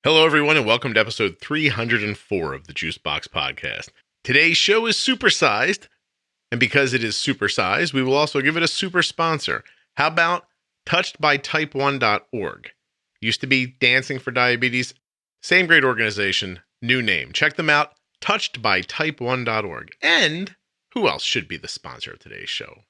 Hello, everyone, and welcome to episode 304 of the Juicebox Podcast. Today's show is supersized, and because it is supersized, we will also give it a super sponsor. How about touchedbytype1.org? Used to be Dancing for Diabetes. Same great organization, new name. Check them out, touchedbytype1.org. And who else should be the sponsor of today's show?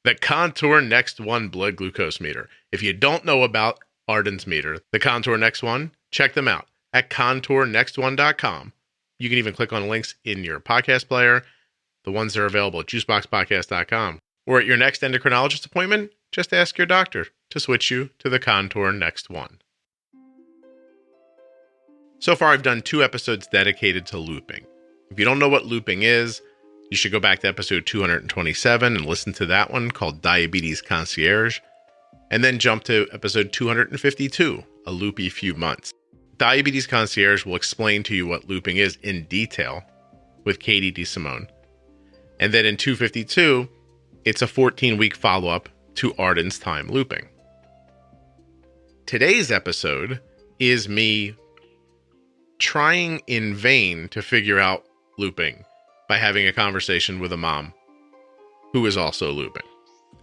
The Contour Next One blood glucose meter. If you don't know about Arden's meter, the Contour Next One, check them out at contournextone.com. You can even click on links in your podcast player. The ones that are available at juiceboxpodcast.com. Or at your next endocrinologist appointment, just ask your doctor to switch you to the Contour Next One. So far, I've done 2 episodes dedicated to looping. If you don't know what looping is, you should go back to episode 227 and listen to that one called Diabetes Concierge. And then jump to episode 252, A Loopy Few Months. Diabetes Concierge will explain to you what looping is in detail with Katie DeSimone. And then in 252, it's a 14-week follow-up to Arden's time looping. Today's episode is me trying in vain to figure out looping by having a conversation with a mom who is also looping.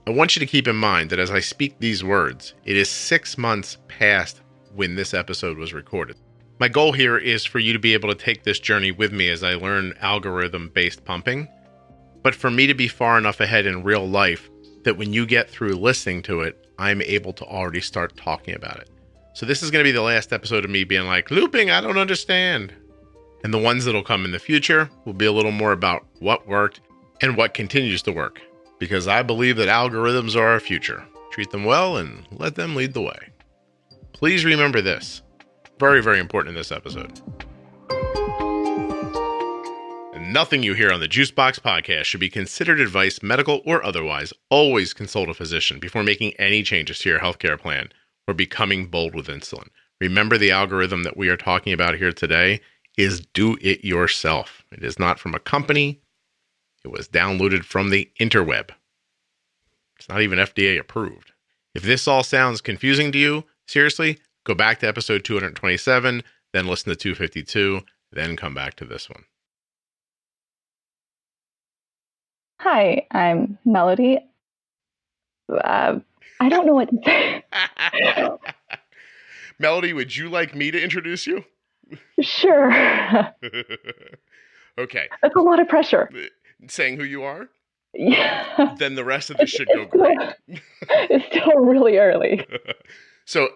I want you to keep in mind that as I speak these words, it is 6 months past when this episode was recorded. My goal here is for you to be able to take this journey with me as I learn algorithm-based pumping, but for me to be far enough ahead in real life that when you get through listening to it, I'm able to already start talking about it. So this is going to be the last episode of me being like, looping, I don't understand. And the ones that'll come in the future will be a little more about what worked and what continues to work. Because I believe that algorithms are our future. Treat them well and let them lead the way. Please remember this. Very, very important in this episode. And nothing you hear on the Juicebox Podcast should be considered advice, medical or otherwise. Always consult a physician before making any changes to your healthcare plan or becoming bold with insulin. Remember, the algorithm that we are talking about here today is do it yourself. It is not from a company. It was downloaded from the interweb. It's not even FDA approved. If this all sounds confusing to you, seriously, go back to episode 227, then listen to 252, then come back to this one. Hi, I'm Melody. I don't know what to say. Melody, would you like me to introduce you? Sure. Okay. That's a lot of pressure. Saying who you are? Yeah. Then the rest of this should go great. It's still really early. So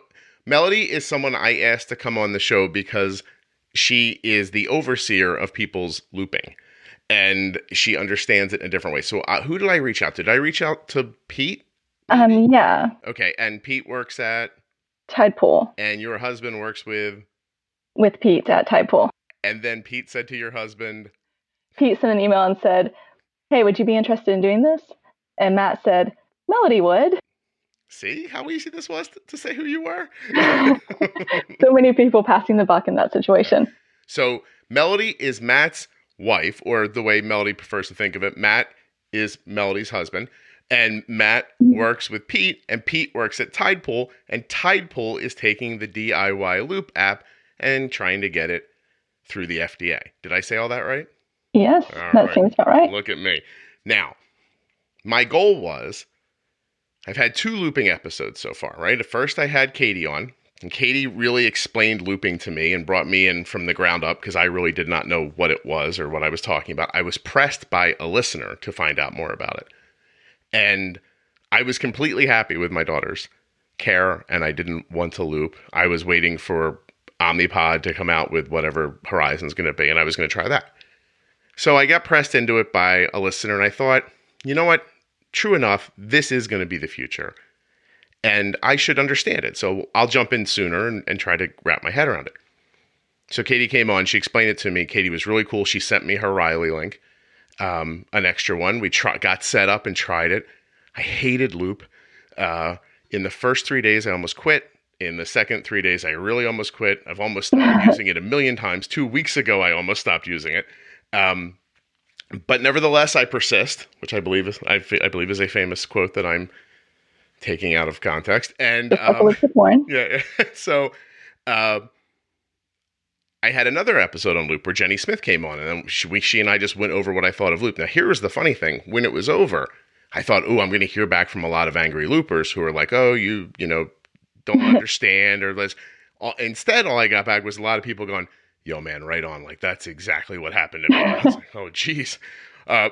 Melody is someone I asked to come on the show because she is the overseer of people's looping and she understands it in a different way. So who did I reach out to? Did I reach out to Pete? Yeah. Okay. And Pete works at? Tide Pool. And your husband works with? With Pete at Tide Pool. And then Pete said to your husband? Pete sent an email and said, hey, would you be interested in doing this? And Matt said, Melody would. See how easy this was to say who you were? So many people passing the buck in that situation. So Melody is Matt's wife, or the way Melody prefers to think of it, Matt is Melody's husband. And Matt works with Pete, and Pete works at Tide Pool, and Tide Pool is taking the DIY Loop app and trying to get it through the FDA. Did I say all that right? Yes, that seems about right. Look at me. Now, my goal was, I've had 2 looping episodes so far, right? At first I had Katie on, and Katie really explained looping to me and brought me in from the ground up because I really did not know what it was or what I was talking about. I was pressed by a listener to find out more about it. And I was completely happy with my daughter's care, and I didn't want to loop. I was waiting for Omnipod to come out with whatever Horizon's going to be, and I was going to try that. So I got pressed into it by a listener, and I thought, you know what? True enough, this is going to be the future, and I should understand it. So I'll jump in sooner and try to wrap my head around it. So Katie came on. She explained it to me. Katie was really cool. She sent me her Riley link, an extra one. We got set up and tried it. I hated Loop. In the first 3 days, I almost quit. In the second 3 days, I really almost quit. I've almost stopped using it a million times. 2 weeks ago, I almost stopped using it. But nevertheless, I persist, which I believe is a famous quote that I'm taking out of context. And yeah. So I had another episode on Loop where Jenny Smith came on, and then she and I just went over what I thought of Loop. Now, here was the funny thing. When it was over, I thought, oh, I'm going to hear back from a lot of angry Loopers who are like, oh, you know, don't understand, or let's. Instead, all I got back was a lot of people going, yo, man, right on. Like, that's exactly what happened to me. I was like, oh, geez.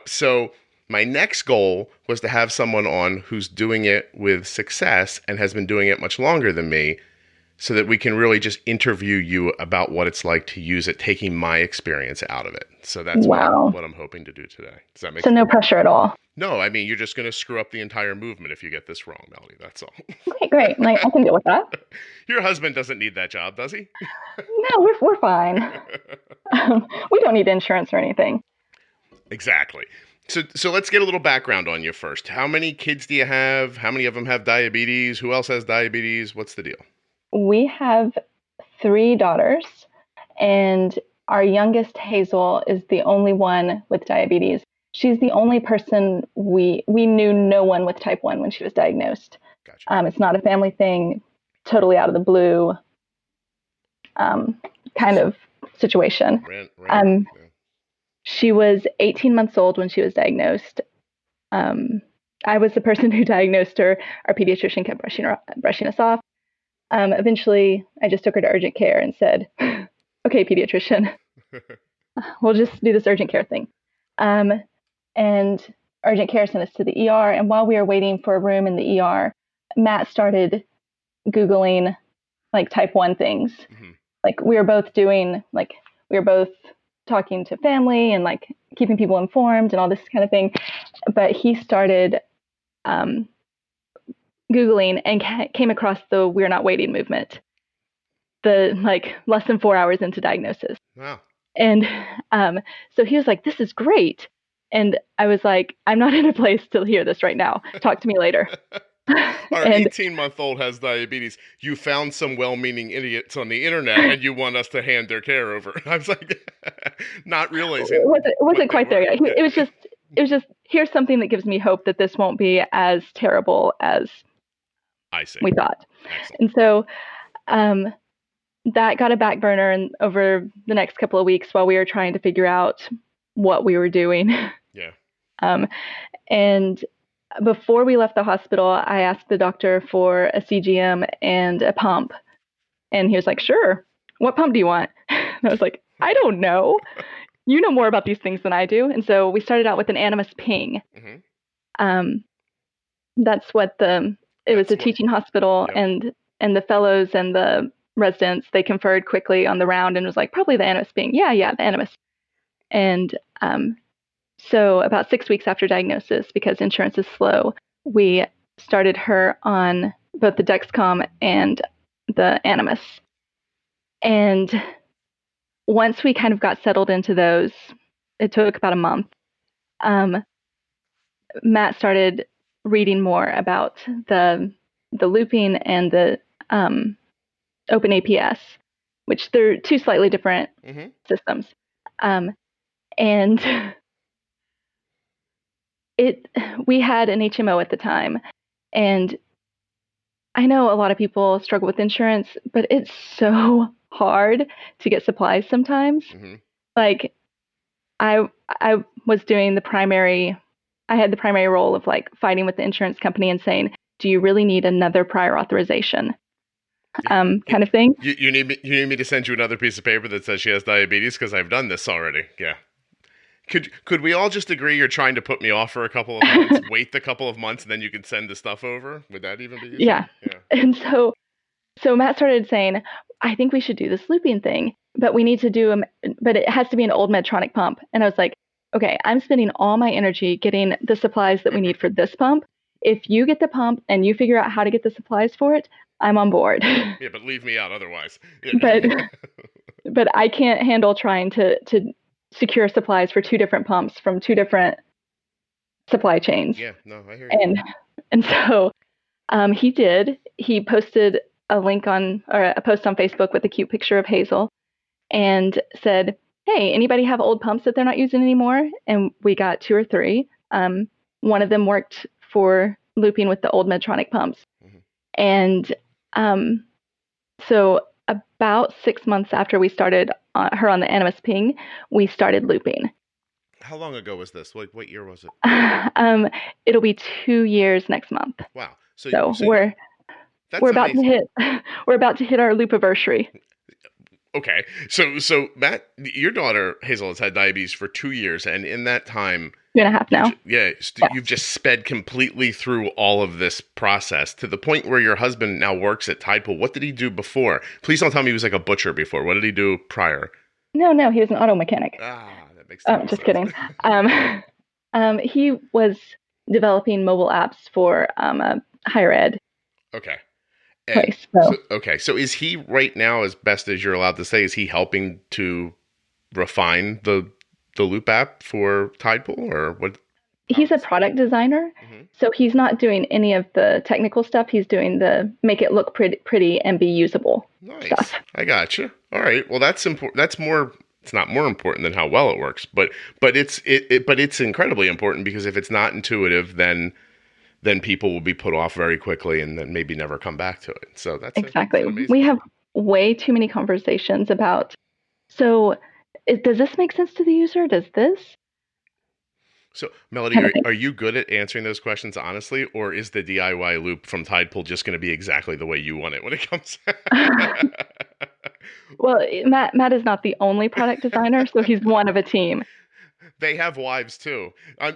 So my next goal was to have someone on who's doing it with success and has been doing it much longer than me, so that we can really just interview you about what it's like to use it, taking my experience out of it. So that's what I'm hoping to do today. Does that make sense? So no pressure at all? No, I mean, you're just going to screw up the entire movement if you get this wrong, Melody. That's all. Okay, great. Like, I can deal with that. Your husband doesn't need that job, does he? No, we're fine. We don't need insurance or anything. Exactly. So let's get a little background on you first. How many kids do you have? How many of them have diabetes? Who else has diabetes? What's the deal? We have 3 daughters, and our youngest, Hazel, is the only one with diabetes. She's the only person we knew no one with type 1 when she was diagnosed. Gotcha. It's not a family thing, totally out of the blue kind of situation. Yeah. She was 18 months old when she was diagnosed. I was the person who diagnosed her. Our pediatrician kept brushing us off. Eventually, I just took her to urgent care and said, okay, pediatrician, we'll just do this urgent care thing. And urgent care sent us to the ER. And while we were waiting for a room in the ER, Matt started Googling like type 1 things. Mm-hmm. Like we were both talking to family and like keeping people informed and all this kind of thing. But he started Googling and came across the "We're Not Waiting" movement, less than 4 hours into diagnosis. Wow. And so he was like, this is great. And I was like, I'm not in a place to hear this right now. Talk to me later. Our 18-month-old has diabetes. You found some well-meaning idiots on the internet and you want us to hand their care over. I was like, not realizing. It wasn't quite there yet. It was just, here's something that gives me hope that this won't be as terrible as we thought. Excellent. And so that got a back burner, and over the next couple of weeks while we were trying to figure out what we were doing. Yeah. And before we left the hospital, I asked the doctor for a CGM and a pump. And he was like, sure. What pump do you want? And I was like, I don't know. You know more about these things than I do. And so we started out with an Animas Ping. Mm-hmm. That's what it was a teaching hospital. Yep. And the fellows and the residents, they conferred quickly on the round and was like, probably the Animas Ping. Yeah, the Animas. And so about 6 weeks after diagnosis, because insurance is slow, we started her on both the Dexcom and the Animas. And once we kind of got settled into those, it took about a month. Matt started reading more about the looping and the open APS, which they're 2 slightly different mm-hmm. systems. And we had an HMO at the time, and I know a lot of people struggle with insurance, but it's so hard to get supplies sometimes. Mm-hmm. Like I was doing I had the primary role of like fighting with the insurance company and saying, do you really need another prior authorization? Kind of thing. You need me to send you another piece of paper that says she has diabetes, because I've done this already. Yeah. Could we all just agree you're trying to put me off for a couple of months, wait the couple of months, and then you can send the stuff over? Would that even be easy? Yeah. And so Matt started saying, I think we should do this looping thing, but we need to do but it has to be an old Medtronic pump. And I was like, okay, I'm spending all my energy getting the supplies that we need for this pump. If you get the pump and you figure out how to get the supplies for it, I'm on board. Yeah, but leave me out otherwise. Yeah. But I can't handle trying to secure supplies for 2 different pumps from 2 different supply chains. Yeah, no, I hear you. And so he did. He posted a post on Facebook with a cute picture of Hazel and said, hey, anybody have old pumps that they're not using anymore? And we got 2 or 3. One of them worked for looping with the old Medtronic pumps. Mm-hmm. And so about 6 months after we started her on the Animas Ping, we started looping. How long ago was this? What year was it? It'll be 2 years next month. Wow. So we're about to hit our loop-iversary. Okay. So Matt, your daughter Hazel has had diabetes for 2 years, and in that time, 2.5 now. You've just sped completely through all of this process to the point where your husband now works at Tide Pool. What did he do before? Please don't tell me he was like a butcher before. What did he do prior? No, he was an auto mechanic. That makes sense. Just kidding. He was developing mobile apps for a higher ed. Okay. Place. So is he right now, as best as you're allowed to say, is he helping to refine the Loop app for Tide Pool, or what? He's a product designer, so he's not doing any of the technical stuff. He's doing the make it look pretty and be usable stuff. I gotcha. All right. Well, that's important. That's more. It's not more important than how well it works, but it's incredibly important, because if it's not intuitive, then people will be put off very quickly and then maybe never come back to it. So that's exactly. We have way too many conversations about, so does this make sense to the user? Does this? So, Melody, are you good at answering those questions honestly, or is the DIY loop from Tide Pool just going to be exactly the way you want it when it comes? Well, Matt is not the only product designer, so he's one of a team. They have wives too. I'm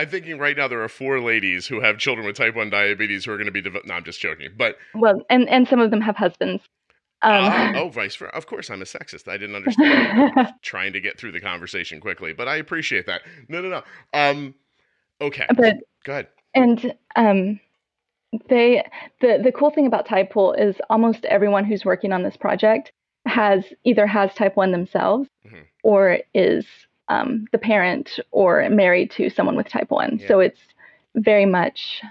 thinking right now there are 4 ladies who have children with type 1 diabetes who are going to be. No, I'm just joking. But and some of them have husbands. Vice versa. Of course, I'm a sexist. I didn't understand. I was trying to get through the conversation quickly, but I appreciate that. No. Okay. But go ahead. And the cool thing about Tide Pool is almost everyone who's working on this project either has type 1 themselves, or is the parent or married to someone with type 1. Yeah. So it's very much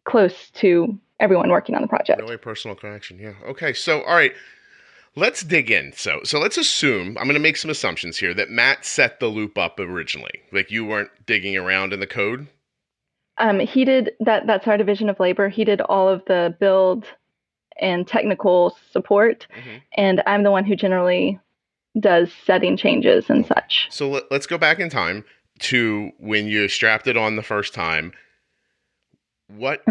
close to everyone working on the project. Really personal connection, yeah. Okay, so all right, let's dig in. So let's assume, I'm going to make some assumptions here, that Matt set the loop up originally. Like, you weren't digging around in the code? He did. That's our division of labor. He did all of the build and technical support, and I'm the one who generally does setting changes and such. So let's go back in time to when you strapped it on the first time. What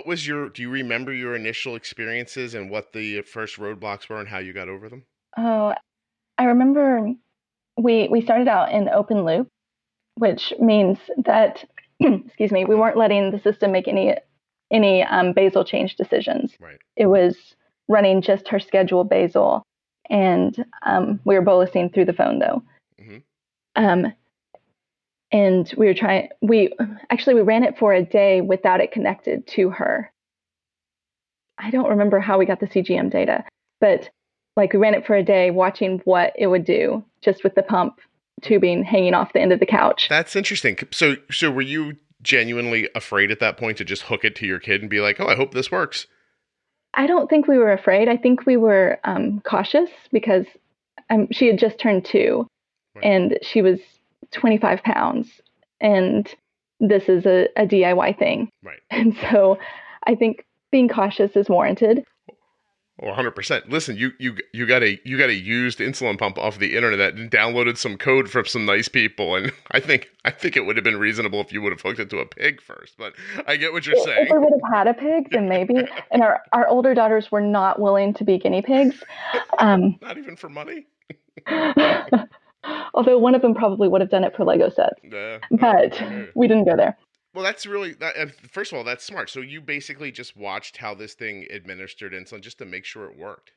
was do you remember your initial experiences and what the first roadblocks were and how you got over them? Oh, I remember we started out in open loop, which means that, excuse me, we weren't letting the system make any basal change decisions. Right. It was running just her scheduled basal, and we were bolusing through the phone though. And we ran it for a day without it connected to her. I don't remember how we got the CGM data, but we ran it for a day watching what it would do just with the pump tubing hanging off the end of the couch. That's interesting. So were you genuinely afraid at that point to just hook it to your kid and be like, oh, I hope this works? I don't think we were afraid. I think we were cautious because she had just turned 2, right, and she was 25 pounds, and this is a DIY thing. Right. And so I think being cautious is warranted. Oh, 100%. Listen, you got a used insulin pump off the internet and downloaded some code from some nice people, and I think it would have been reasonable if you would have hooked it to a pig first, but I get what you're saying. If we would have had a pig, then maybe. And our older daughters were not willing to be guinea pigs. Not even for money? Although one of them probably would have done it for Lego sets. But we didn't go there. Well, that's really, first of all, that's smart. So you basically just watched how this thing administered insulin just to make sure it worked.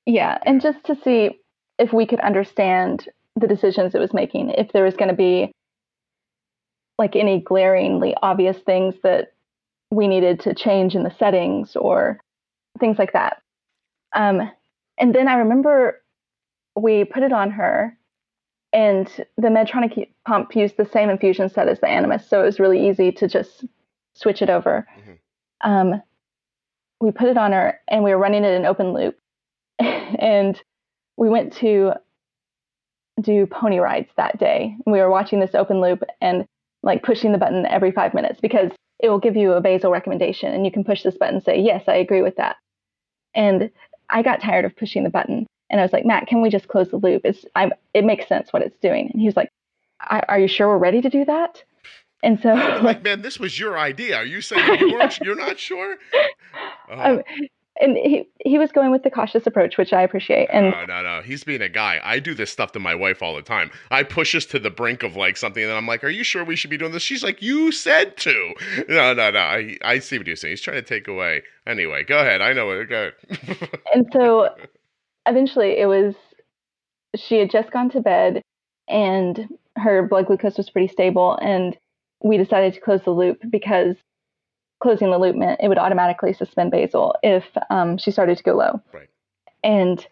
Yeah, and just to see if we could understand the decisions it was making, if there was going to be any glaringly obvious things that we needed to change in the settings or things like that. And then I remember we put it on her, and the Medtronic pump used the same infusion set as the Animas, so it was really easy to just switch it over. We put it on her, and we were running it in open loop. And we went to do pony rides that day. We were watching this open loop and pushing the button every 5 minutes, because it will give you a basal recommendation, and you can push this button and say, yes, I agree with that. And I got tired of pushing the button. And I was like, Matt, can we just close the loop? It makes sense what it's doing. And he was like, are you sure we're ready to do that? And so like, man, this was your idea. Are you saying you're not sure? And he was going with the cautious approach, which I appreciate. And no. He's being a guy. I do this stuff to my wife all the time. I push us to the brink of like something, and then I'm like, are you sure we should be doing this? She's like, you said to. No. I see what you're saying. He's trying to take away. Anyway, go ahead. I know it. Go ahead. And so eventually she had just gone to bed and her blood glucose was pretty stable. And we decided to close the loop because closing the loop meant it would automatically suspend basal if she started to go low. Right. And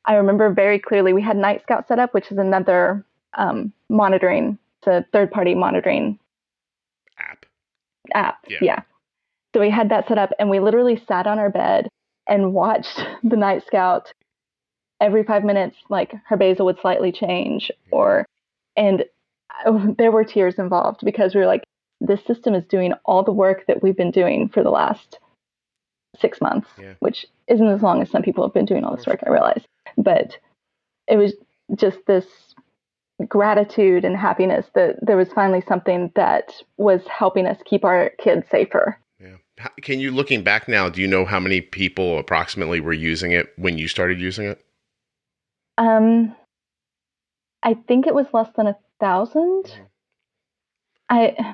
I remember very clearly we had Night Scout set up, which is another monitoring, it's a third-party monitoring app. Yeah. So we had that set up, and we literally sat on our bed and watched the Night Scout every 5 minutes, like her basal would slightly change, and there were tears involved because we were like, this system is doing all the work that we've been doing for the last 6 months, which isn't as long as some people have been doing all this work, I realize. But it was just this gratitude and happiness that there was finally something that was helping us keep our kids safer. Yeah. Can you, looking back now, do you know how many people approximately were using it when you started using it? I think it was less than 1,000. I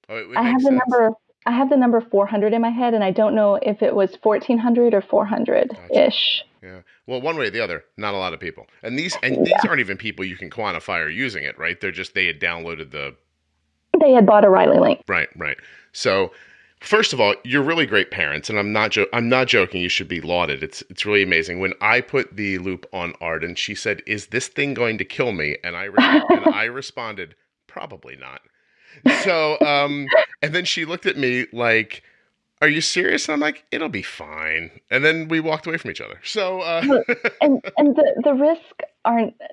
have the number. I have the number 400 in my head, and I don't know if it was 1,400 or 400-ish. Yeah. Well, one way or the other, not a lot of people. And these aren't even people you can quantify or using it, right? They're just, they had downloaded They had bought a Riley link. Right. So, first of all, you're really great parents, and I'm not joking. You should be lauded. It's really amazing. When I put the loop on Arden, she said, "Is this thing going to kill me?" And I responded, "Probably not." So, and then she looked at me like, "Are you serious?" And I'm like, "It'll be fine." And then we walked away from each other. So, and the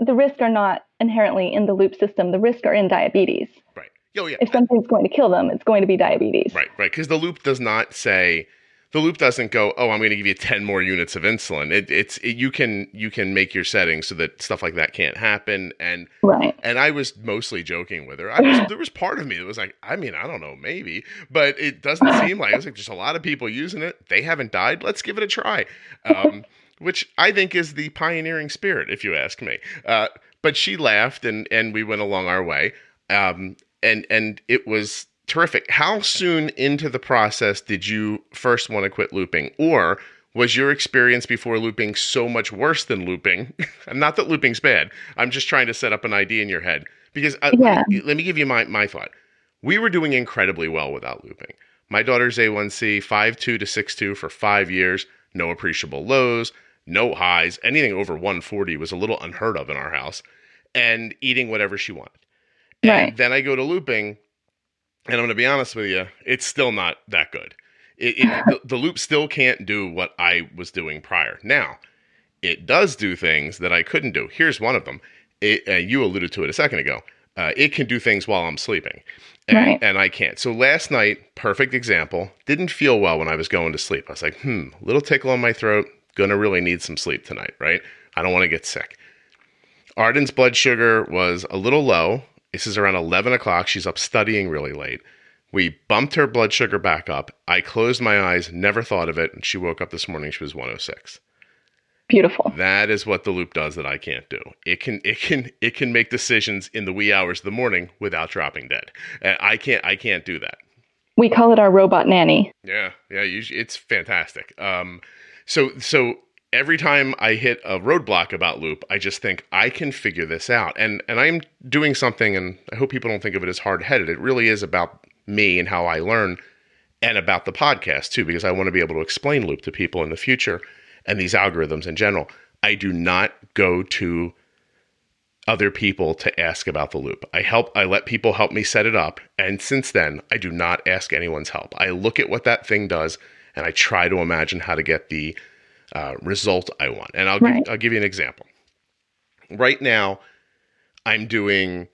risks are not inherently in the loop system. The risks are in diabetes. Right. Oh, yeah. If something's going to kill them, it's going to be diabetes. Right. Because the loop doesn't go, "Oh, I'm going to give you 10 more units of insulin." You can make your settings so that stuff like that can't happen. And right. And I was mostly joking with her. There was part of me that was like, I mean, I don't know, maybe, but it doesn't seem like. I was like, there's a lot of people using it. They haven't died. Let's give it a try. Which I think is the pioneering spirit, if you ask me. But she laughed, and we went along our way. And it was terrific. How soon into the process did you first want to quit looping? Or was your experience before looping so much worse than looping? Not that looping's bad. I'm just trying to set up an idea in your head. Because let me give you my thought. We were doing incredibly well without looping. My daughter's A1C, 5.2 to 6.2 for 5 years, no appreciable lows, no highs. Anything over 140 was a little unheard of in our house. And eating whatever she wanted. And then I go to looping, and I'm going to be honest with you, it's still not that good. The loop still can't do what I was doing prior. Now, it does do things that I couldn't do. Here's one of them. You alluded to it a second ago. It can do things while I'm sleeping, and I can't. So last night, perfect example, didn't feel well when I was going to sleep. I was like, little tickle in my throat, going to really need some sleep tonight, right? I don't want to get sick. Arden's blood sugar was a little low. This is around 11 o'clock. She's up studying really late. We bumped her blood sugar back up. I closed my eyes, never thought of it, and she woke up this morning. She was 106. Beautiful. That is what the loop does that I can't do. It can make decisions in the wee hours of the morning without dropping dead. I can't do that. We call it our robot nanny. Yeah. It's fantastic. So every time I hit a roadblock about loop, I just think I can figure this out. And I'm doing something, and I hope people don't think of it as hard-headed. It really is about me and how I learn, and about the podcast too, because I want to be able to explain loop to people in the future and these algorithms in general. I do not go to other people to ask about the loop. I let people help me set it up. And since then, I do not ask anyone's help. I look at what that thing does, and I try to imagine how to get the result I want. And I'll give you an example. Right now, I'm doing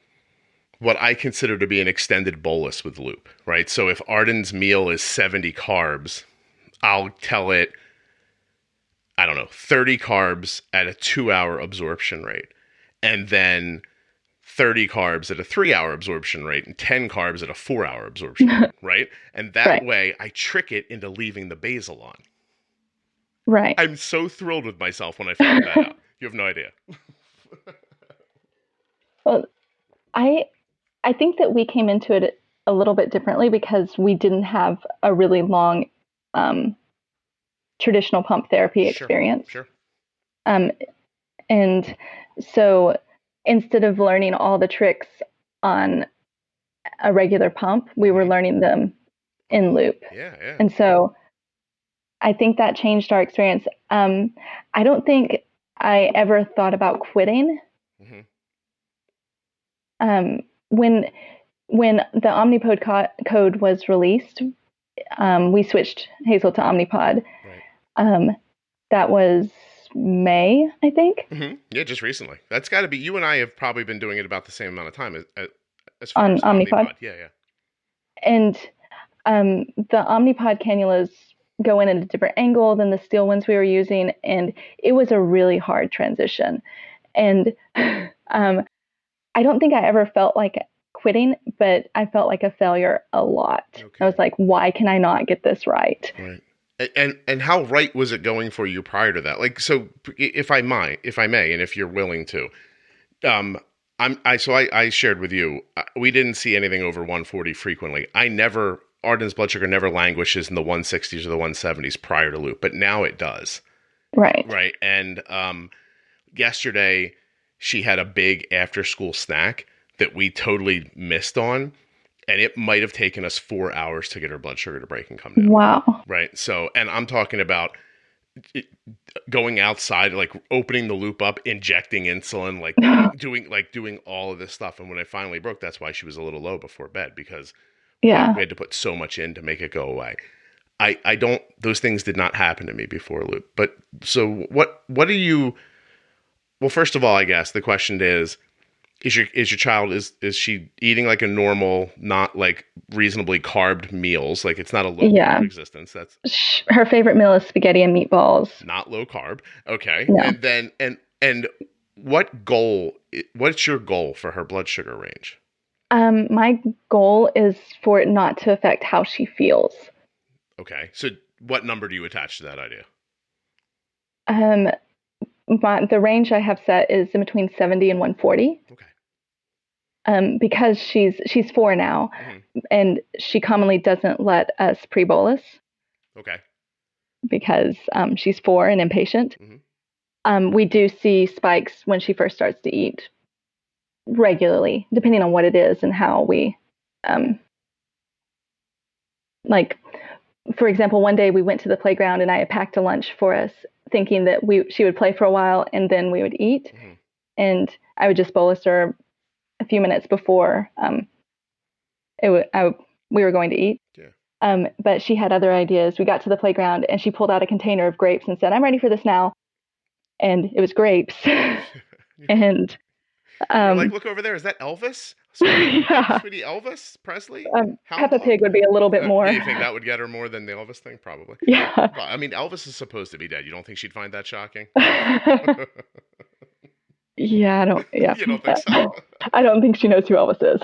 what I consider to be an extended bolus with loop, right? So if Arden's meal is 70 carbs, I'll tell it, I don't know, 30 carbs at a 2-hour absorption rate, and then 30 carbs at a 3-hour absorption rate, and 10 carbs at a 4-hour absorption rate, right? And that way I trick it into leaving the basal on. Right. I'm so thrilled with myself when I figured that out. You have no idea. Well, I think that we came into it a little bit differently because we didn't have a really long traditional pump therapy experience. Sure. And so instead of learning all the tricks on a regular pump, we were learning them in loop. Yeah. And so I think that changed our experience. I don't think I ever thought about quitting. When the Omnipod code was released, we switched Hazel to Omnipod. Right. That was May, I think. Yeah, just recently. That's got to be, you and I have probably been doing it about the same amount of time as far on as Omnipod. Yeah. And the Omnipod cannulas go in at a different angle than the steel ones we were using, and it was a really hard transition. And I don't think I ever felt like quitting, but I felt like a failure a lot. Okay. I was like, why can I not get this right? Right. And how right was it going for you prior to that? Like, so if I may, and if you're willing to, I shared with you, we didn't see anything over 140 frequently. Arden's blood sugar never languishes in the 160s or the 170s prior to loop, but now it does. Right. Right. And yesterday she had a big after school snack that we totally missed on. And it might have taken us 4 hours to get her blood sugar to break and come down. Wow. Right. So, and I'm talking about going outside, like opening the loop up, injecting insulin, like doing all of this stuff. And when it finally broke, that's why she was a little low before bed, because we had to put so much in to make it go away. Those things did not happen to me before loop. But so what do you, well, first of all, I guess the question is your child, is she eating like a normal, not like reasonably carbed meals? Like it's not a low carb existence. That's her favorite meal is spaghetti and meatballs. Not low carb. Okay. No. And then, and what's your goal for her blood sugar range? My goal is for it not to affect how she feels. Okay. So what number do you attach to that idea? The range I have set is in between 70 and 140. Okay. Because she's 4 now, and she commonly doesn't let us pre-bolus. Okay. Because she's 4 and impatient. We do see spikes when she first starts to eat regularly, depending on what it is and how we, like, for example, one day we went to the playground and I had packed a lunch for us, thinking that she would play for a while and then we would eat, and I would just bolus her a few minutes before we were going to eat. Yeah. But she had other ideas. We got to the playground and she pulled out a container of grapes and said, "I'm ready for this now." And it was grapes. And you're like, "Look over there. Is that Elvis? Sweetie Elvis Presley?" Peppa Pig would be a little bit more. Do you think that would get her more than the Elvis thing? Probably. Yeah. Well, I mean, Elvis is supposed to be dead. You don't think she'd find that shocking? Yeah, I don't. Yeah. You don't think so? I don't think she knows who Elvis is.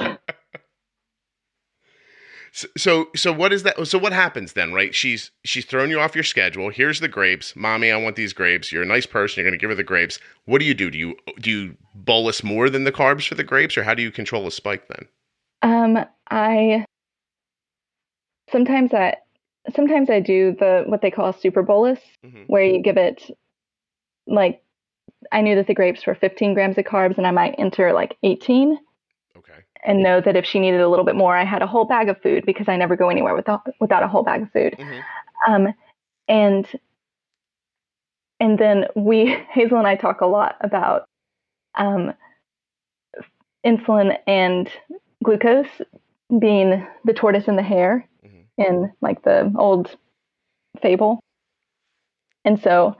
So what is that? So what happens then, right? She's thrown you off your schedule. Here's the grapes. Mommy, I want these grapes. You're a nice person. You're going to give her the grapes. What do you do? Do you bolus more than the carbs for the grapes, or how do you control a spike then? Sometimes I do what they call a super bolus, where you give it, like, I knew that the grapes were 15 grams of carbs and I might enter like 18. Okay. And know that if she needed a little bit more, I had a whole bag of food, because I never go anywhere without a whole bag of food. And then Hazel and I talk a lot about insulin and glucose being the tortoise and the hare in like the old fable. And so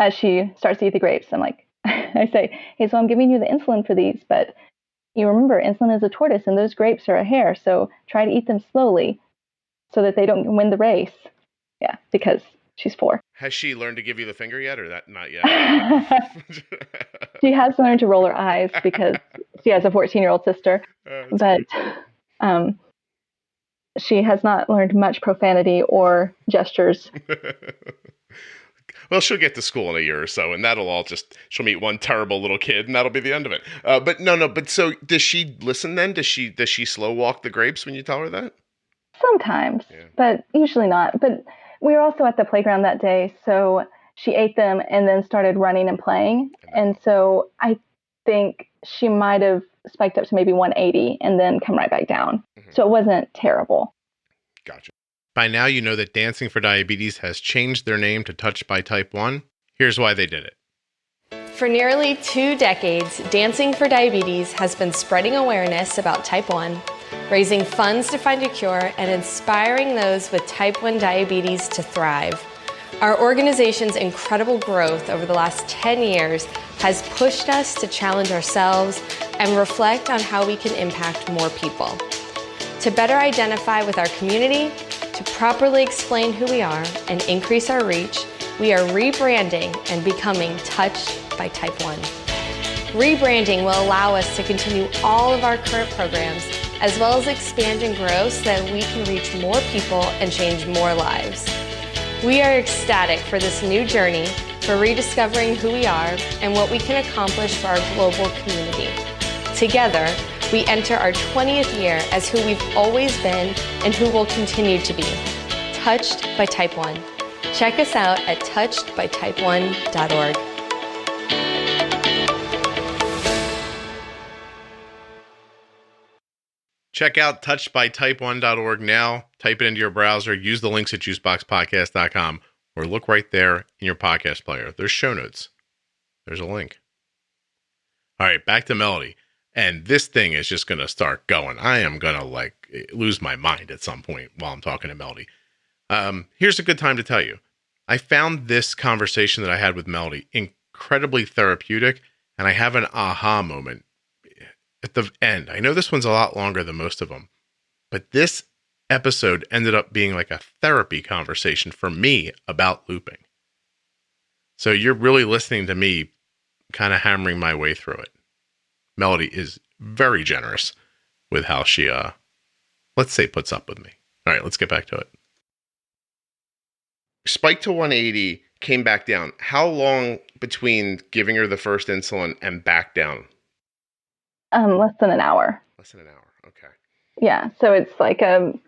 as she starts to eat the grapes, I'm like, I say, "Hazel, I'm giving you the insulin for these, but you remember, insulin is a tortoise and those grapes are a hare. So try to eat them slowly so that they don't win the race." Yeah, because She's 4. Has she learned to give you the finger yet, or that not yet? She has learned to roll her eyes because she has a 14-year-old sister, but she has not learned much profanity or gestures. Well, she'll get to school in a year or so, and she'll meet one terrible little kid, and that'll be the end of it. But so does she listen then? Does she slow walk the grapes when you tell her that? Sometimes, but usually not. But we were also at the playground that day, so she ate them and then started running and playing. And so I think she might have spiked up to maybe 180 and then come right back down. Mm-hmm. So it wasn't terrible. Gotcha. By now, you know that Dancing for Diabetes has changed their name to Touched by Type 1. Here's why they did it. For nearly 2 decades, Dancing for Diabetes has been spreading awareness about Type 1, raising funds to find a cure, and inspiring those with Type 1 diabetes to thrive. Our organization's incredible growth over the last 10 years has pushed us to challenge ourselves and reflect on how we can impact more people. To better identify with our community, to properly explain who we are and increase our reach, we are rebranding and becoming Touched by Type 1. Rebranding will allow us to continue all of our current programs, as well as expand and grow so that we can reach more people and change more lives. We are ecstatic for this new journey, for rediscovering who we are and what we can accomplish for our global community. Together, we enter our 20th year as who we've always been and who we'll continue to be. Touched by Type 1. Check us out at touchedbytype1.org. Check out touchedbytype1.org now. Type it into your browser. Use the links at juiceboxpodcast.com or look right there in your podcast player. There's show notes. There's a link. All right, back to Melody. And this thing is just going to start going. I am going to lose my mind at some point while I'm talking to Melody. Here's a good time to tell you. I found this conversation that I had with Melody incredibly therapeutic, and I have an aha moment at the end. I know this one's a lot longer than most of them, but this episode ended up being like a therapy conversation for me about looping. So you're really listening to me kind of hammering my way through it. Melody is very generous with how she, let's say, puts up with me. All right, let's get back to it. Spiked to 180, came back down. How long between giving her the first insulin and back down? Less than an hour. Less than an hour. Okay. Yeah. So it's like if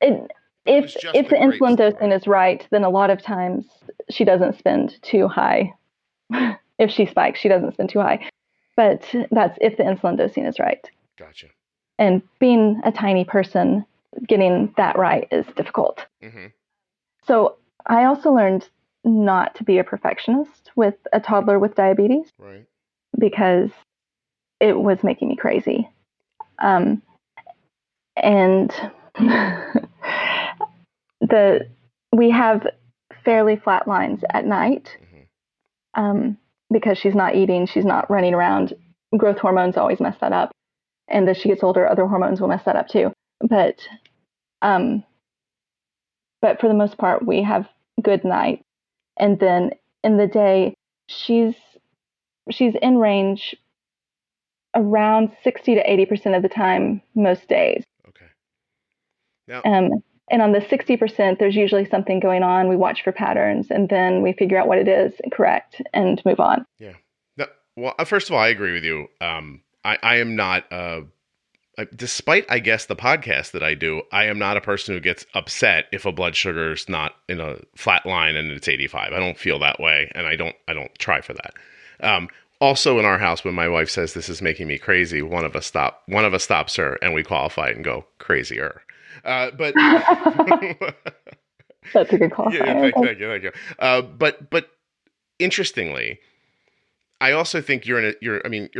the insulin dosing is right, then a lot of times she doesn't spend too high. If she spikes, she doesn't spend too high. But that's if the insulin dosing is right. Gotcha. And being a tiny person, getting that right is difficult. Mm-hmm. So I also learned not to be a perfectionist with a toddler with diabetes. Right. Because it was making me crazy. And we have fairly flat lines at night. Mm-hmm. Because she's not eating, she's not running around. Growth hormones always mess that up. And as she gets older, other hormones will mess that up too. But for the most part, we have good night. And then in the day, she's in range around 60 to 80% of the time, most days. Okay. Now, and on the 60%, there's usually something going on. We watch for patterns, and then we figure out what it is, correct, and move on. Yeah. No, well, first of all, I agree with you. I am not, despite, I guess, the podcast that I do, I am not a person who gets upset if a blood sugar is not in a flat line and it's 85. I don't feel that way, and I don't try for that. Also, in our house, when my wife says this is making me crazy, one of us stops her, and we qualify it and go crazier. But that's a good qualifier. Yeah, thank you. But interestingly, I also think you're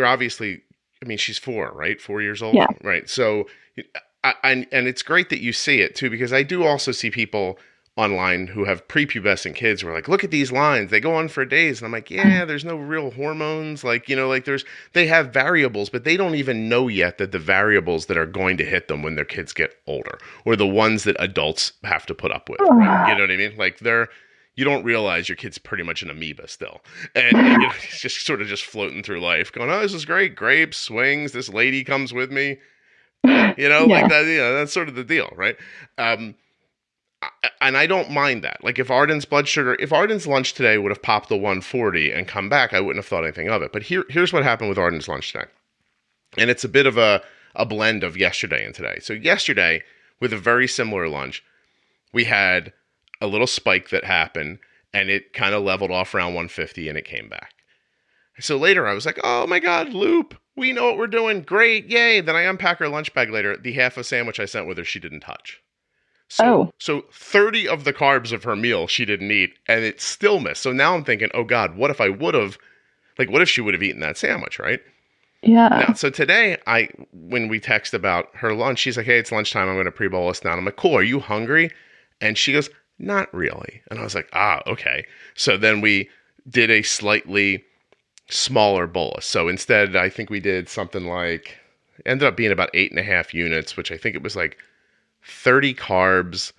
obviously, she's 4, right? 4 years old, yeah. Right? So, and it's great that you see it too, because I do also see people online who have prepubescent kids who are like, look at these lines, they go on for days. And I'm like, yeah, there's no real hormones. Like, like they have variables, but they don't even know yet that the variables that are going to hit them when their kids get older, or the ones that adults have to put up with. Right? You know what I mean? Like you don't realize your kid's pretty much an amoeba still. And he's just sort of just floating through life going, oh, this is great. Grapes, swings, this lady comes with me. Like that, that's sort of the deal, right? And I don't mind that. Like if Arden's lunch today would have popped the 140 and come back, I wouldn't have thought anything of it. But here's what happened with Arden's lunch today. And it's a bit of a blend of yesterday and today. So yesterday, with a very similar lunch, we had a little spike that happened, and it kind of leveled off around 150, and it came back. So later I was like, oh my God, Loop, we know what we're doing. Great. Yay. Then I unpack her lunch bag later. The half a sandwich I sent with her, she didn't touch. So 30 of the carbs of her meal she didn't eat, and it still missed. So now I'm thinking, oh God, what if she would have eaten that sandwich, right? Yeah. Now, so today, when we text about her lunch, she's like, hey, it's lunchtime. I'm going to pre-bolus now. I'm like, cool. Are you hungry? And she goes, not really. And I was like, okay. So then we did a slightly smaller bolus. So instead, I think we did something like, ended up being about 8.5 units, which I think it was like 30 carbs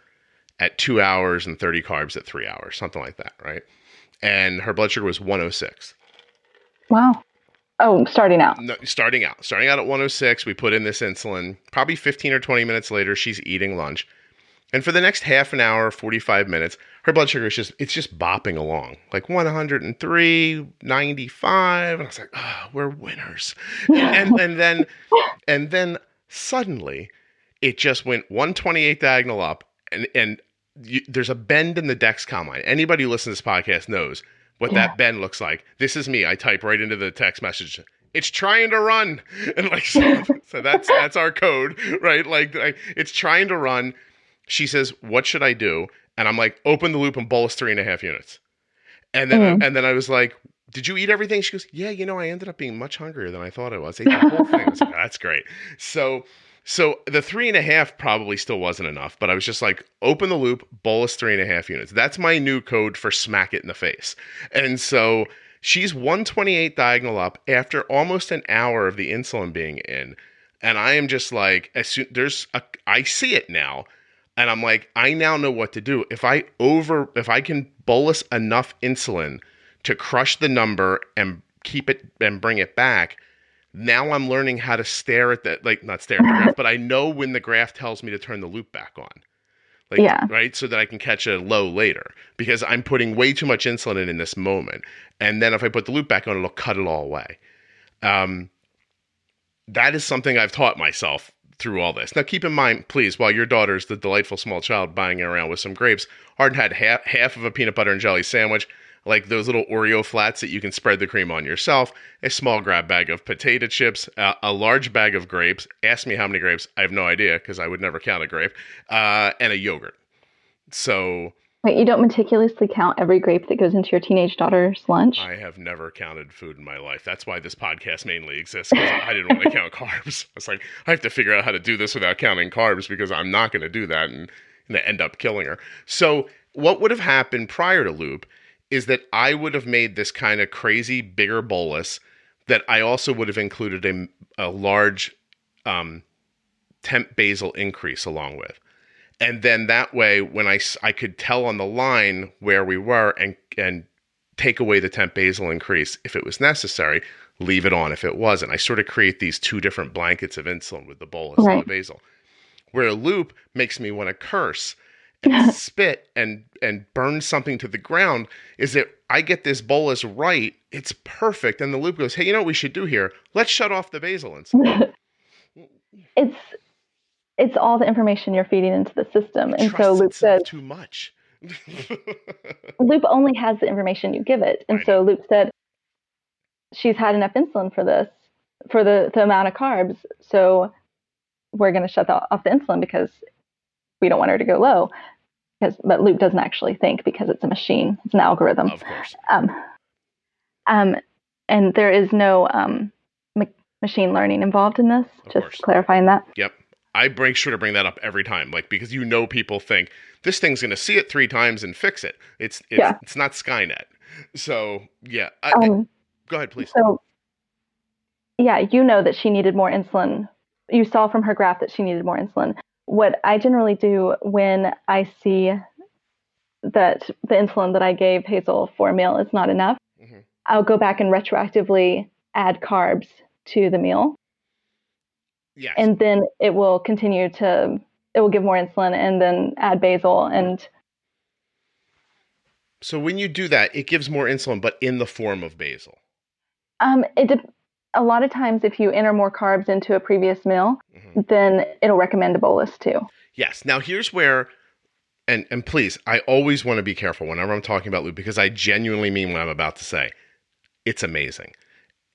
at 2 hours and 30 carbs at 3 hours, something like that, right? And her blood sugar was 106. Wow. Oh, starting out. No, starting out at 106. We put in this insulin. Probably 15 or 20 minutes later, she's eating lunch. And for the next half an hour, 45 minutes, her blood sugar is just bopping along, like 103, 95. And I was like, we're winners. And then suddenly it just went 128 diagonal up, and there's a bend in the Dexcom line. Anybody who listens to this podcast knows what that bend looks like. This is me. I type right into the text message, it's trying to run. And like, so that's our code, right? Like it's trying to run. She says, what should I do? And I'm like, open the loop and bolus 3.5 units. And then I was like, did you eat everything? She goes, yeah, I ended up being much hungrier than I thought I was. I ate the whole thing. I was like, that's great. So the 3.5 probably still wasn't enough, but I was just like, open the loop, bolus 3.5 units. That's my new code for smack it in the face. And so she's 128 diagonal up after almost an hour of the insulin being in. And I am just like, I see it now. And I'm like, I now know what to do. If I can bolus enough insulin to crush the number and keep it and bring it back, now I'm learning how to stare at that, like not stare at the graph, but I know when the graph tells me to turn the loop back on. Right? So that I can catch a low later, because I'm putting way too much insulin in this moment. And then if I put the loop back on, it'll cut it all away. That is something I've taught myself through all this. Now, keep in mind, please, while your daughter's the delightful small child buying around with some grapes, Arden had half of a peanut butter and jelly sandwich, like those little Oreo flats that you can spread the cream on yourself, a small grab bag of potato chips, a large bag of grapes. Ask me how many grapes. I have no idea, because I would never count a grape, and a yogurt. So... Wait, you don't meticulously count every grape that goes into your teenage daughter's lunch? I have never counted food in my life. That's why this podcast mainly exists, because I didn't want to count carbs. I was like, I have to figure out how to do this without counting carbs, because I'm not going to do that and end up killing her. So what would have happened prior to Loop is that I would have made this kind of crazy bigger bolus that I also would have included a large temp basal increase along with. And then that way, when I could tell on the line where we were and take away the temp basal increase if it was necessary, leave it on if it wasn't. I sort of create these two different blankets of insulin with the bolus and the basal. Where a loop makes me want to curse and spit and burn something to the ground is that I get this bolus right, it's perfect, and the loop goes, hey, you know what we should do here? Let's shut off the basal insulin. It's all the information you're feeding into the system. And so Loop says too much. Loop only has the information you give it. And so Loop said she's had enough insulin for this, for the amount of carbs. So we're going to shut off the insulin because we don't want her to go low. But Loop doesn't actually think, because it's a machine. It's an algorithm. Of course. And there is no machine learning involved in this. Just clarifying that. Yep. I make sure to bring that up every time, like, because people think this thing's going to see it 3 times and fix it. It's not Skynet. So yeah, go ahead, please. So yeah, you know that she needed more insulin. You saw from her graph that she needed more insulin. What I generally do when I see that the insulin that I gave Hazel for a meal is not enough, I'll go back and retroactively add carbs to the meal. Yes. And then it will give more insulin and then add basil. And so when you do that, it gives more insulin, but in the form of basil. A lot of times if you enter more carbs into a previous meal, then it'll recommend a bolus too. Yes. Now here's where, and please, I always want to be careful whenever I'm talking about loop, because I genuinely mean what I'm about to say. It's amazing.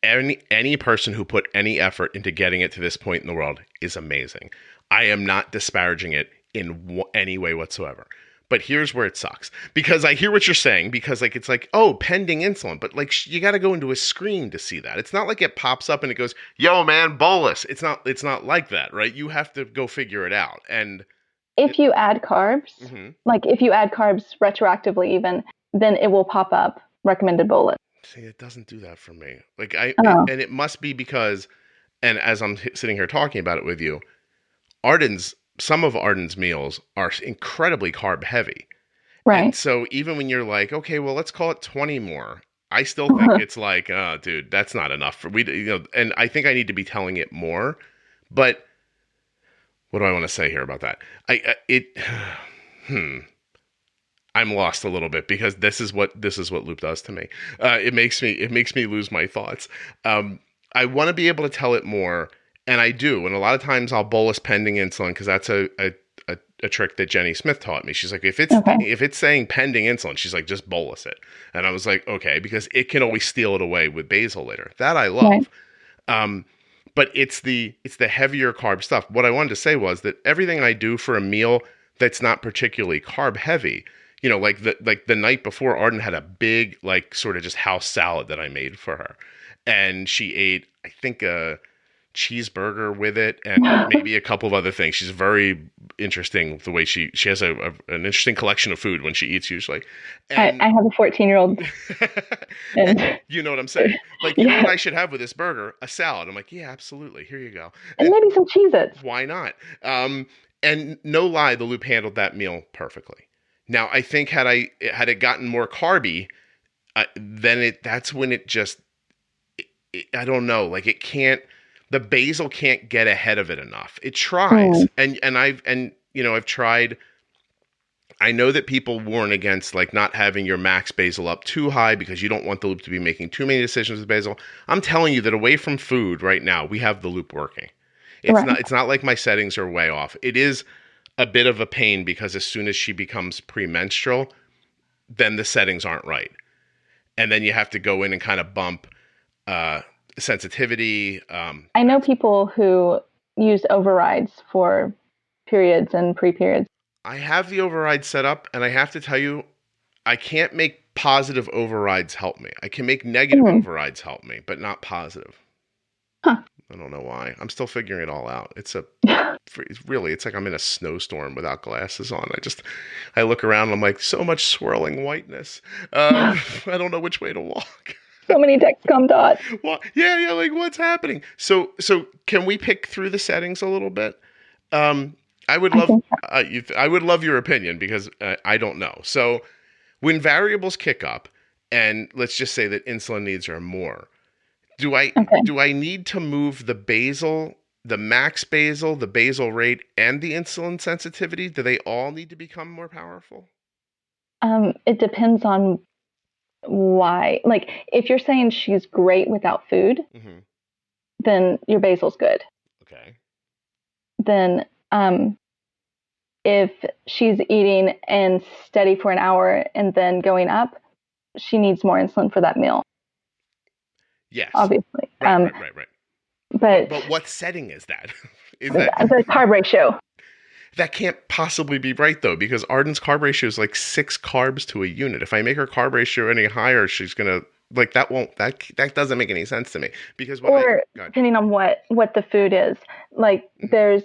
Any person who put any effort into getting it to this point in the world is amazing. I am not disparaging it in any way whatsoever. But here's where it sucks, because I hear what you're saying, because like, it's like, oh, pending insulin, but like, you got to go into a screen to see that. It's not like it pops up and it goes, yo man, bolus. It's not like that, right? You have to go figure it out. And if you add carbs, like if you add carbs retroactively even, then it will pop up recommended bolus. See, it doesn't do that for me. Like and it must be because, and as I'm sitting here talking about it with you, some of Arden's meals are incredibly carb heavy. Right. And so even when you're like, okay, well, let's call it 20 more, I still think it's like, oh, dude, that's not enough for and I think I need to be telling it more. But what do I want to say here about that? I'm lost a little bit, because this is what loop does to me. It makes me lose my thoughts. I want to be able to tell it more, and I do. And a lot of times I'll bolus pending insulin, because that's a trick that Jenny Smith taught me. She's like, if it's saying pending insulin, she's like, just bolus it. And I was like, okay, because it can always steal it away with basil later. That I love. Right. But it's the heavier carb stuff. What I wanted to say was that everything I do for a meal that's not particularly carb heavy, like the night before, Arden had a big, like, sort of just house salad that I made for her. And she ate, I think, a cheeseburger with it and maybe a couple of other things. She's very interesting the way she has an interesting collection of food when she eats usually. And I have a 14-year-old. and you know what I'm saying? Like, you know what I should have with this burger? A salad. I'm like, yeah, absolutely. Here you go. And maybe some Cheez-Its. Why not? And no lie, the loop handled that meal perfectly. Now, I think had it gotten more carby, then that's when it just, I don't know, like the basil can't get ahead of it enough. It tries. And I've tried, I know that people warn against like not having your max basil up too high because you don't want the loop to be making too many decisions with basil. I'm telling you that away from food right now, we have the loop working. It's not like my settings are way off. It is a bit of a pain because as soon as she becomes premenstrual, then the settings aren't right. And then you have to go in and kind of bump sensitivity. I know people who use overrides for periods and pre-periods. I have the override set up, and I have to tell you, I can't make positive overrides help me. I can make negative overrides help me, but not positive. Huh. I don't know why. I'm still figuring it all out. It's like I'm in a snowstorm without glasses on. I look around and I'm like, so much swirling whiteness. I don't know which way to walk. So many Dexcom dots. Well, yeah, like what's happening? So can we pick through the settings a little bit? I would love your opinion because I don't know. So when variables kick up, and let's just say that insulin needs are more, do I need to move the basal, the max basal, the basal rate, and the insulin sensitivity? Do they all need to become more powerful? It depends on why. Like if you're saying she's great without food, then your basal's good. Okay. Then if she's eating and steady for an hour and then going up, she needs more insulin for that meal. Yes. Obviously. Right. But what setting is that? Is that the carb ratio? That can't possibly be right though, because Arden's carb ratio is like 6 carbs to a unit. If I make her carb ratio any higher, she's gonna like that doesn't make any sense to me. Because depending on what the food is, like there's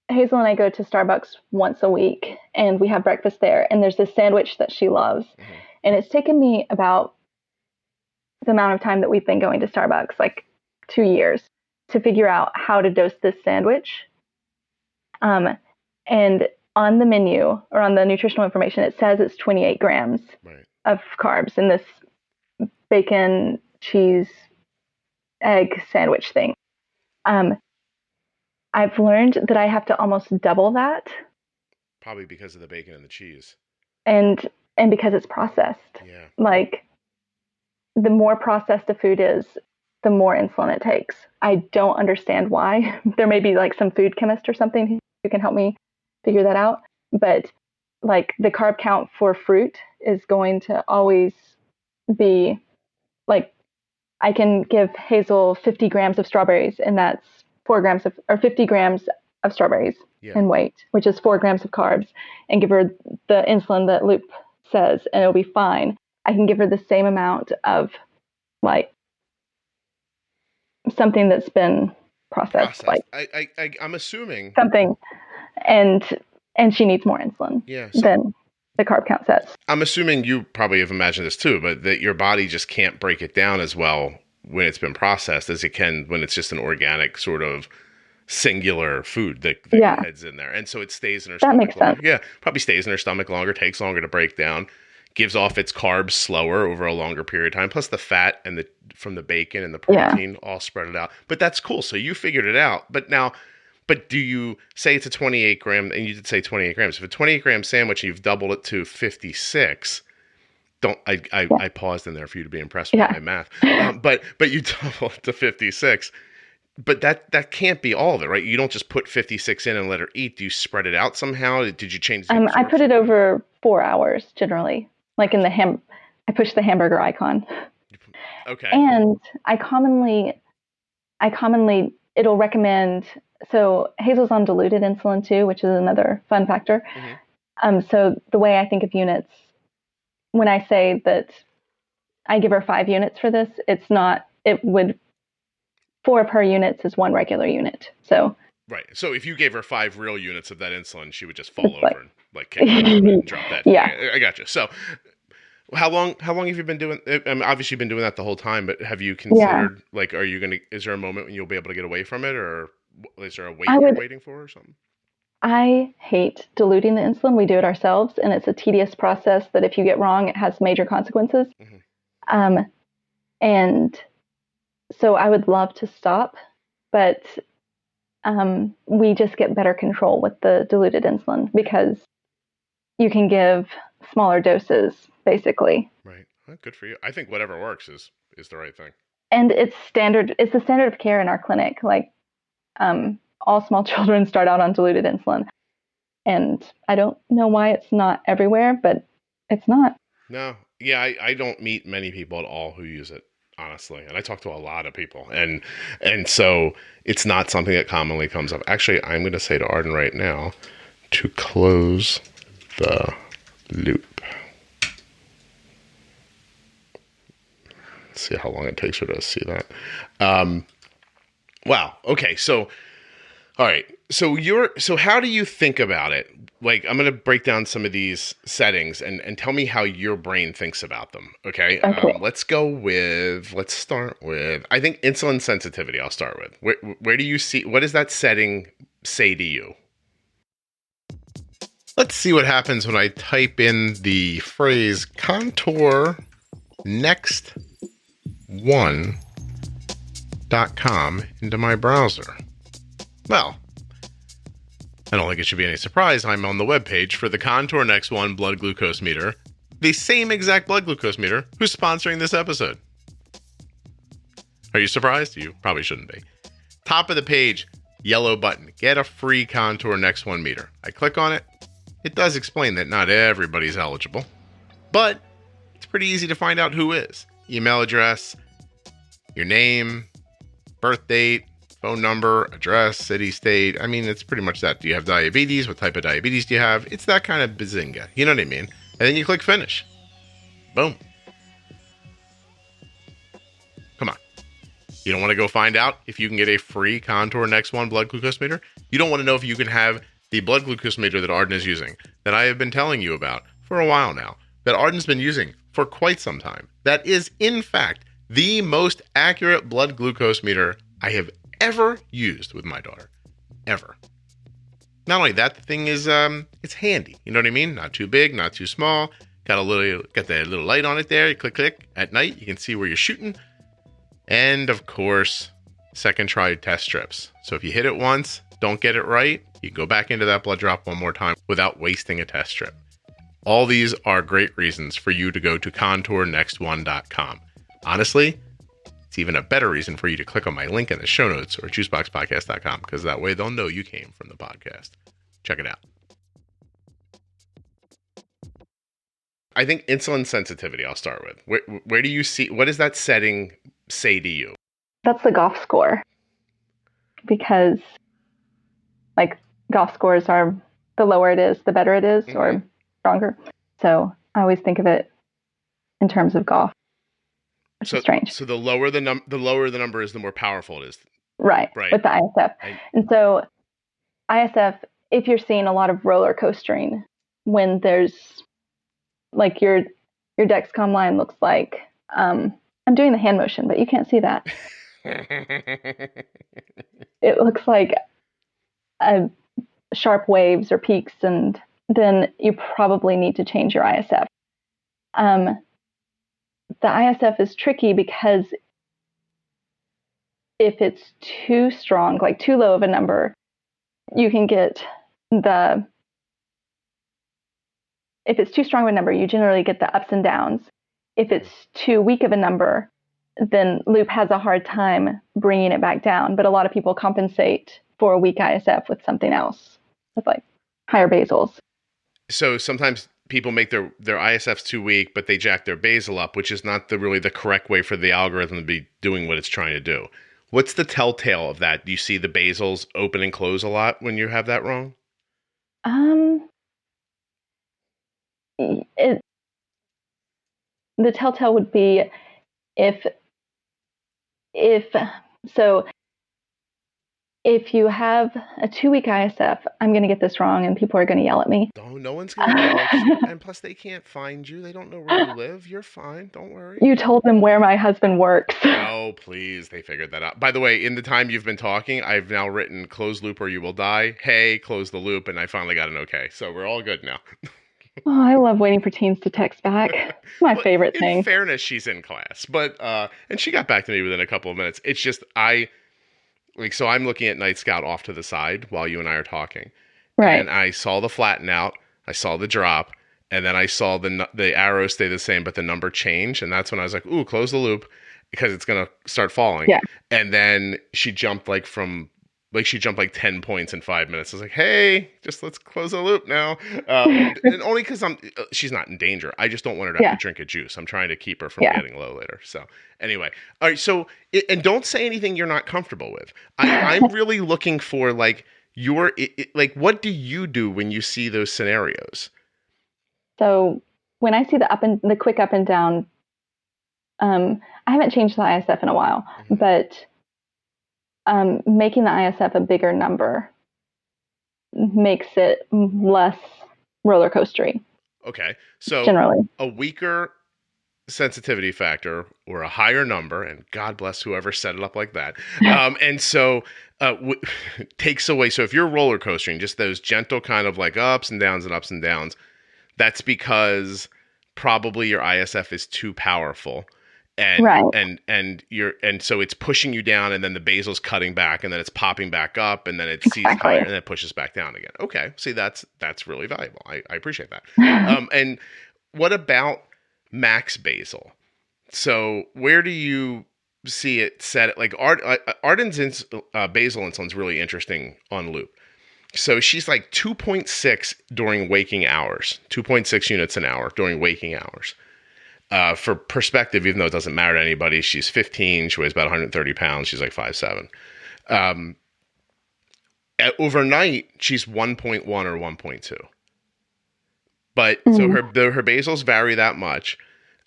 Hazel and I go to Starbucks once a week, and we have breakfast there. And there's this sandwich that she loves. Mm-hmm. And it's taken me about the amount of time that we've been going to Starbucks, like 2 years, to figure out how to dose this sandwich. And on the menu or on the nutritional information, it says it's 28 grams of carbs in this bacon, cheese, egg sandwich thing. I've learned that I have to almost double that. Probably because of the bacon and the cheese. And because it's processed. Yeah. Like, the more processed a food is, the more insulin it takes. I don't understand why. There may be like some food chemist or something who can help me figure that out. But like, the carb count for fruit is going to always be like, I can give Hazel 50 grams of strawberries, and that's 50 grams of strawberries in weight, which is 4 grams of carbs, and give her the insulin that Loop says, and it'll be fine. I can give her the same amount of like something that's been processed. Like I'm assuming something, and she needs more insulin than the carb count says. I'm assuming you probably have imagined this too, but that your body just can't break it down as well when it's been processed as it can when it's just an organic sort of singular food that heads in there. And so it stays in her stomach. That makes sense. Yeah, probably stays in her stomach longer, takes longer to break down, gives off its carbs slower over a longer period of time, plus the fat and from the bacon and the protein all spread it out. But that's cool. So you figured it out. But do you say it's a 28 gram, and you did say 28 grams. If a 28 gram sandwich and you've doubled it to 56, I paused in there for you to be impressed with my math. But you double it to 56. But that can't be all of it, right? You don't just put 56 in and let her eat. Do you spread it out somehow? Did you change? I put it over 4 hours generally, like in the I push the hamburger icon. Okay. And I commonly it'll recommend. So Hazel's on diluted insulin too, which is another fun factor. Mm-hmm. So the way I think of units, when I say that I give her 5 units for this, it's not. It would. 4 of her units is 1 regular unit. So right. So if you gave her 5 real units of that insulin, she would just fall over and like kick and drop that. Yeah, I got you. So how long have you been doing? Obviously you've been doing that the whole time, but have you considered like, is there a moment when you'll be able to get away from it, or is there a weight you're waiting for or something? I hate diluting the insulin. We do it ourselves, and it's a tedious process that if you get wrong, it has major consequences. Mm-hmm. And so I would love to stop, but we just get better control with the diluted insulin because you can give smaller doses, basically. Right. Well, good for you. I think whatever works is the right thing. And it's the standard of care in our clinic. Like, all small children start out on diluted insulin. And I don't know why it's not everywhere, but it's not. No. Yeah, I don't meet many people at all who use it, honestly. And I talk to a lot of people. And so it's not something that commonly comes up. Actually, I'm going to say to Arden right now to close the loop. Let's see how long it takes her to see that. Wow. Okay. So, all right. So how do you think about it? Like, I'm going to break down some of these settings and tell me how your brain thinks about them. Okay. Let's start with, I think insulin sensitivity. I'll start with, where do you see, what does that setting say to you? Let's see what happens when I type in the phrase contour next one.com into my browser. Well, I don't think it should be any surprise I'm on the webpage for the Contour Next One blood glucose meter, the same exact blood glucose meter who's sponsoring this episode. Are you surprised? You probably shouldn't be. Top of the page, yellow button, get a free Contour Next One meter. I click on it. It does explain that not everybody's eligible, but it's pretty easy to find out who is. Email address, your name, birth date, phone number, address, city, state. I mean, it's pretty much that. Do you have diabetes? What type of diabetes do you have? It's that kind of bazinga. You know what I mean? And then you click finish. Boom. Come on. You don't want to go find out if you can get a free Contour Next One blood glucose meter? You don't want to know if you can have the blood glucose meter that Arden is using, that I have been telling you about for a while now, that Arden's been using for quite some time. That is, in fact, the most accurate blood glucose meter I have ever used with my daughter. Ever. Not only that, the thing is, it's handy. You know what I mean? Not too big, not too small. Got that little light on it there. You click. At night, you can see where you're shooting. And of course, second try test strips. So if you hit it once, don't get it right, you can go back into that blood drop one more time without wasting a test strip. All these are great reasons for you to go to contournextone.com. Honestly, it's even a better reason for you to click on my link in the show notes or juiceboxpodcast.com, because that way they'll know you came from the podcast. Check it out. I think insulin sensitivity, I'll start with. Where do you see, what does that setting say to you? That's the Goff score. Because like Goff scores are, the lower it is, the better it is, or stronger. So I always think of it in terms of Goff, which is strange. So the lower the number is, the more powerful it is. Right. With the ISF. And so ISF, if you're seeing a lot of roller coastering, when there's like your Dexcom line looks like, I'm doing the hand motion, but you can't see that. It looks like sharp waves or peaks, and then you probably need to change your ISF. The ISF is tricky because if it's too strong, like too low of a number, you can get if it's too strong of a number, you generally get the ups and downs. If it's too weak of a number, then Loop has a hard time bringing it back down. But a lot of people compensate for a weak ISF with something else, with like higher basals. So sometimes people make their ISFs too weak, but they jack their basal up, which is not really the correct way for the algorithm to be doing what it's trying to do. What's the telltale of that? Do you see the basals open and close a lot when you have that wrong? The telltale would be if you have a 2-week ISF, I'm going to get this wrong and people are going to yell at me. Oh, no one's going to yell at you. And plus they can't find you. They don't know where you live. You're fine. Don't worry. You told them where my husband works. Oh, please. They figured that out. By the way, in the time you've been talking, I've now written close loop or you will die. Hey, close the loop. And I finally got an okay. So we're all good now. Oh, I love waiting for teens to text back. It's my favorite thing. In fairness, she's in class, but and she got back to me within a couple of minutes. It's just so I'm looking at Night Scout off to the side while you and I are talking, right? And I saw the flatten out, I saw the drop, and then I saw the arrow stay the same, but the number change, and that's when I was like, "Ooh, close the loop," because it's gonna start falling. Yeah. And then she jumped like 10 points in 5 minutes. I was like, hey, just let's close the loop now. And only because she's not in danger. I just don't want her to have to drink a juice. I'm trying to keep her from getting low later. So anyway, all right. So, and don't say anything you're not comfortable with. I'm really looking for like what do you do when you see those scenarios? So when I see the quick up and down, I haven't changed the ISF in a while, but making the ISF a bigger number makes it less roller coastery. Okay. So generally a weaker sensitivity factor or a higher number, and God bless whoever set it up like that. And so takes away. So if you're roller coastering, just those gentle kind of like ups and downs, that's because probably your ISF is too powerful. And, right. and so it's pushing you down, and then the basal's cutting back, and then it's popping back up, and then it sees higher, and then it pushes back down again. Okay. See, that's really valuable. I appreciate that. And what about max basal? So where do you see it set? Like Arden's basal insulin is really interesting on Loop. So she's like 2.6 during waking hours, 2.6 units an hour during waking hours. For perspective, even though it doesn't matter to anybody, she's 15. She weighs about 130 pounds. She's like 5'7". Overnight, she's 1.1 or 1.2. But so her basals vary that much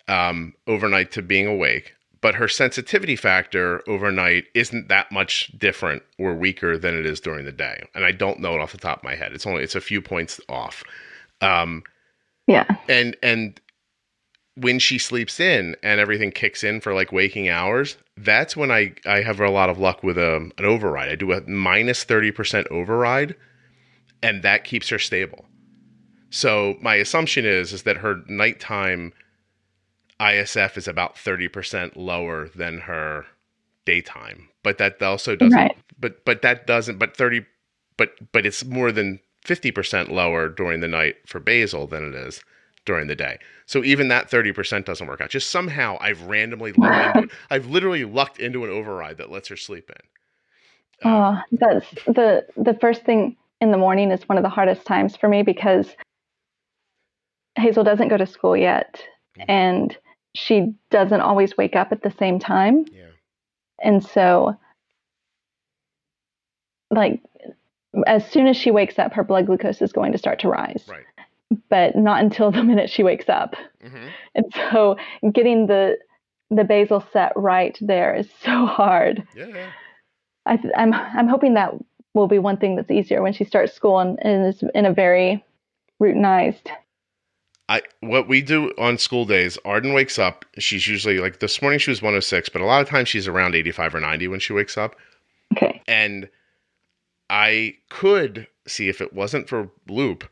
overnight to being awake. But her sensitivity factor overnight isn't that much different or weaker than it is during the day. And I don't know it off the top of my head. It's a few points off. Yeah. And when she sleeps in and everything kicks in for like waking hours, that's when I have a lot of luck with an override. I do a minus 30% override, and that keeps her stable. So my assumption is that her nighttime ISF is about 30% lower than her daytime. But that also doesn't, Right. but it's more than 50% lower during the night for basal than it is during the day. So even that 30% doesn't work out. Just somehow I've randomly lucked into it. I've literally lucked into an override that lets her sleep in. That's the first thing in the morning is one of the hardest times for me because Hazel doesn't go to school yet, and she doesn't always wake up at the same time. Yeah. And so, like, as soon as she wakes up, her blood glucose is going to start to rise. Right. But not until the minute she wakes up. Mm-hmm. And so getting the basal set right there is so hard. Yeah. I'm hoping that will be one thing that's easier when she starts school and is in a very routinized. What we do on school days, Arden wakes up. She's usually like this morning she was 106, but a lot of times she's around 85 or 90 when she wakes up. Okay. And I could see if it wasn't for loop,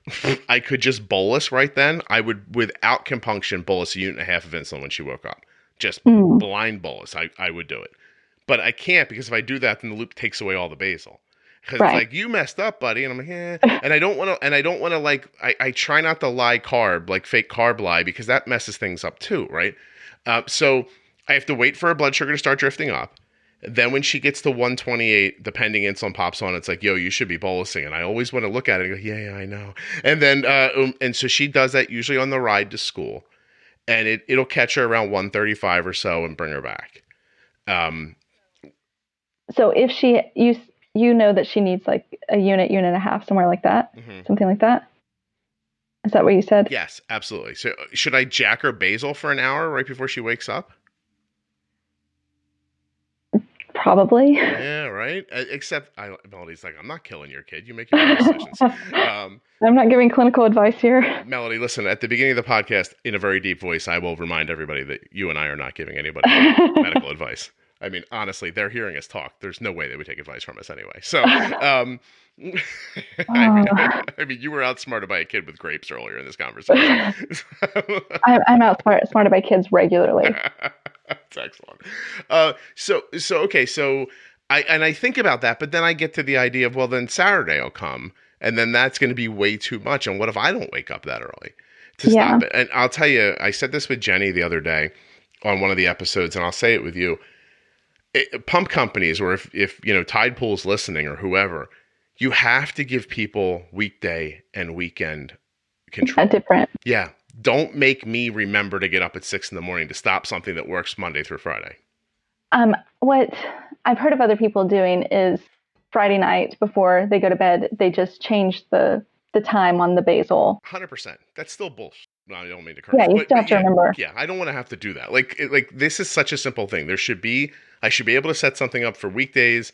I could just bolus right then. I would, without compunction, bolus a unit and a half of insulin when she woke up. Just blind bolus. I would do it. But I can't, because if I do that, then the loop takes away all the basal. Because it's like, you messed up, buddy. And I'm like, yeah. And I don't want to, like, I try not to lie carb, like fake carb lie, because that messes things up too, right? So I have to wait for her blood sugar to start drifting up. Then when she gets to 128, the pending insulin pops on. It's like, yo, you should be bolusing. And I always want to look at it and go, yeah, I know. And then, and so she does that usually on the ride to school. And it'll catch her around 135 or so and bring her back. So if you know that she needs like a unit and a half, somewhere like that, something like that. Is that what you said? Yes, absolutely. So should I jack her basal for an hour right before she wakes up? Probably. Yeah, right. Except Melody's like, I'm not killing your kid. You make your own decisions. I'm not giving clinical advice here. Melody, listen, at the beginning of the podcast, in a very deep voice, I will remind everybody that you and I are not giving anybody medical advice. I mean, honestly, they're hearing us talk. There's no way they would take advice from us anyway. So, I mean, you were outsmarted by a kid with grapes earlier in this conversation. I'm outsmarted by kids regularly. That's excellent. So I think about that, but then I get to the idea of, well, then Saturday will come, and then that's going to be way too much. And what if I don't wake up that early to stop it? And I'll tell you, I said this with Jenny the other day on one of the episodes, and I'll say it with you. Pump companies, or if you know, Tide Pool's listening or whoever, you have to give people weekday and weekend control. Different. Yeah. Don't make me remember to get up at 6 a.m. to stop something that works Monday through Friday. What I've heard of other people doing is Friday night before they go to bed, they just change the time on the basal. 100%. That's still bullshit. No, I don't mean to curse. Yeah, you still have to remember. Yeah, I don't want to have to do that. Like this is such a simple thing. I should be able to set something up for weekdays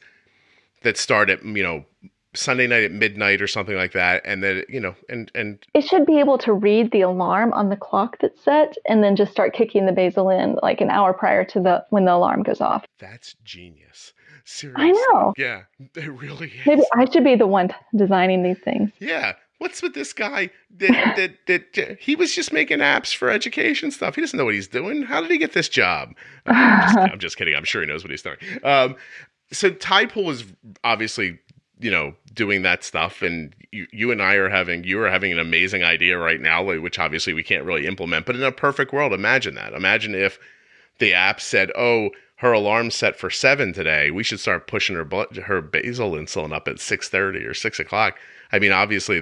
that start at, you know, Sunday night at midnight or something like that, and then, you know, and it should be able to read the alarm on the clock that's set, and then just start kicking the basal in like an hour prior to when the alarm goes off. That's genius. Seriously. I know. Yeah, it really is. Maybe I should be the one designing these things. Yeah. What's with this guy that he was just making apps for education stuff? He doesn't know what he's doing. How did he get this job? I'm just kidding. I'm sure he knows what he's doing. So Tide Pool is obviously, you know, doing that stuff, and you and I are having an amazing idea right now, which obviously we can't really implement. But in a perfect world, imagine that. Imagine if the app said, "Oh, her alarm's set for 7 today. We should start pushing her basal insulin up at 6:30 or 6 o'clock." I mean, obviously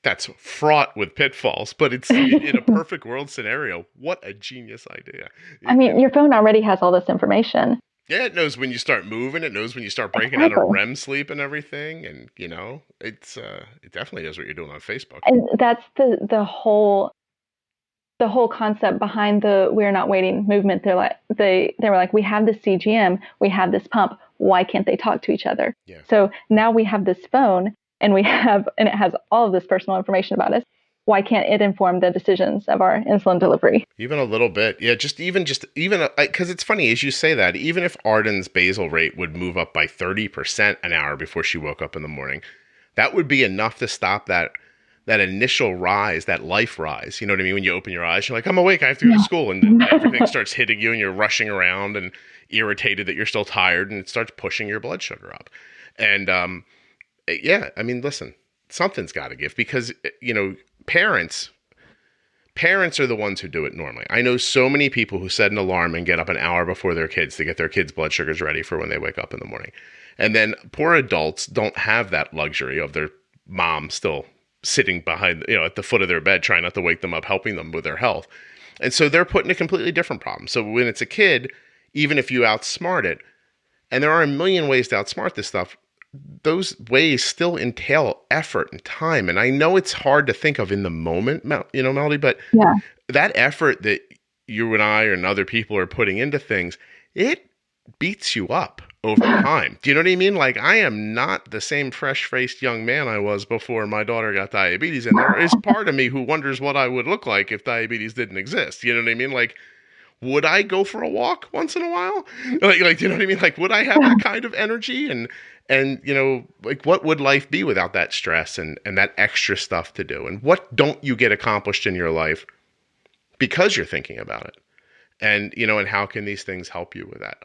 that's fraught with pitfalls, but it's in a perfect world scenario. What a genius idea. I mean, your phone already has all this information. Yeah, it knows when you start moving. It knows when you start breaking out of REM sleep and everything. And, you know, it definitely knows what you're doing on Facebook. And that's the whole the whole concept behind the We're Not Waiting movement. They're like, they were like, we have this CGM, we have this pump. Why can't they talk to each other? Yeah. So now we have this phone and it has all of this personal information about us. Why can't it inform the decisions of our insulin delivery? Even a little bit. Yeah. Just even, because it's funny as you say that, even if Arden's basal rate would move up by 30% an hour before she woke up in the morning, that would be enough to stop that initial rise, that life rise. You know what I mean? When you open your eyes, you're like, I'm awake, I have to go to school. And then everything starts hitting you and you're rushing around and irritated that you're still tired, and it starts pushing your blood sugar up. And yeah, I mean, listen, something's got to give, because, parents are the ones who do it normally. I know so many people who set an alarm and get up an hour before their kids to get their kids' blood sugars ready for when they wake up in the morning. And then poor adults don't have that luxury of their mom still sitting behind, at the foot of their bed, trying not to wake them up, helping them with their health. And so they're put in a completely different problem. So when it's a kid, even if you outsmart it, and there are a million ways to outsmart this stuff, those ways still entail effort and time. And I know it's hard to think of in the moment, Melody, but that effort that you and I and other people are putting into things, it beats you up over time. Do you know what I mean? Like, I am not the same fresh-faced young man I was before my daughter got diabetes. And there is part of me who wonders what I would look like if diabetes didn't exist. You know what I mean? Like, would I go for a walk once in a while? Like, do you know what I mean? Like, would I have that kind of energy? And like, what would life be without that stress and that extra stuff to do? And what don't you get accomplished in your life because you're thinking about it? And, and how can these things help you with that?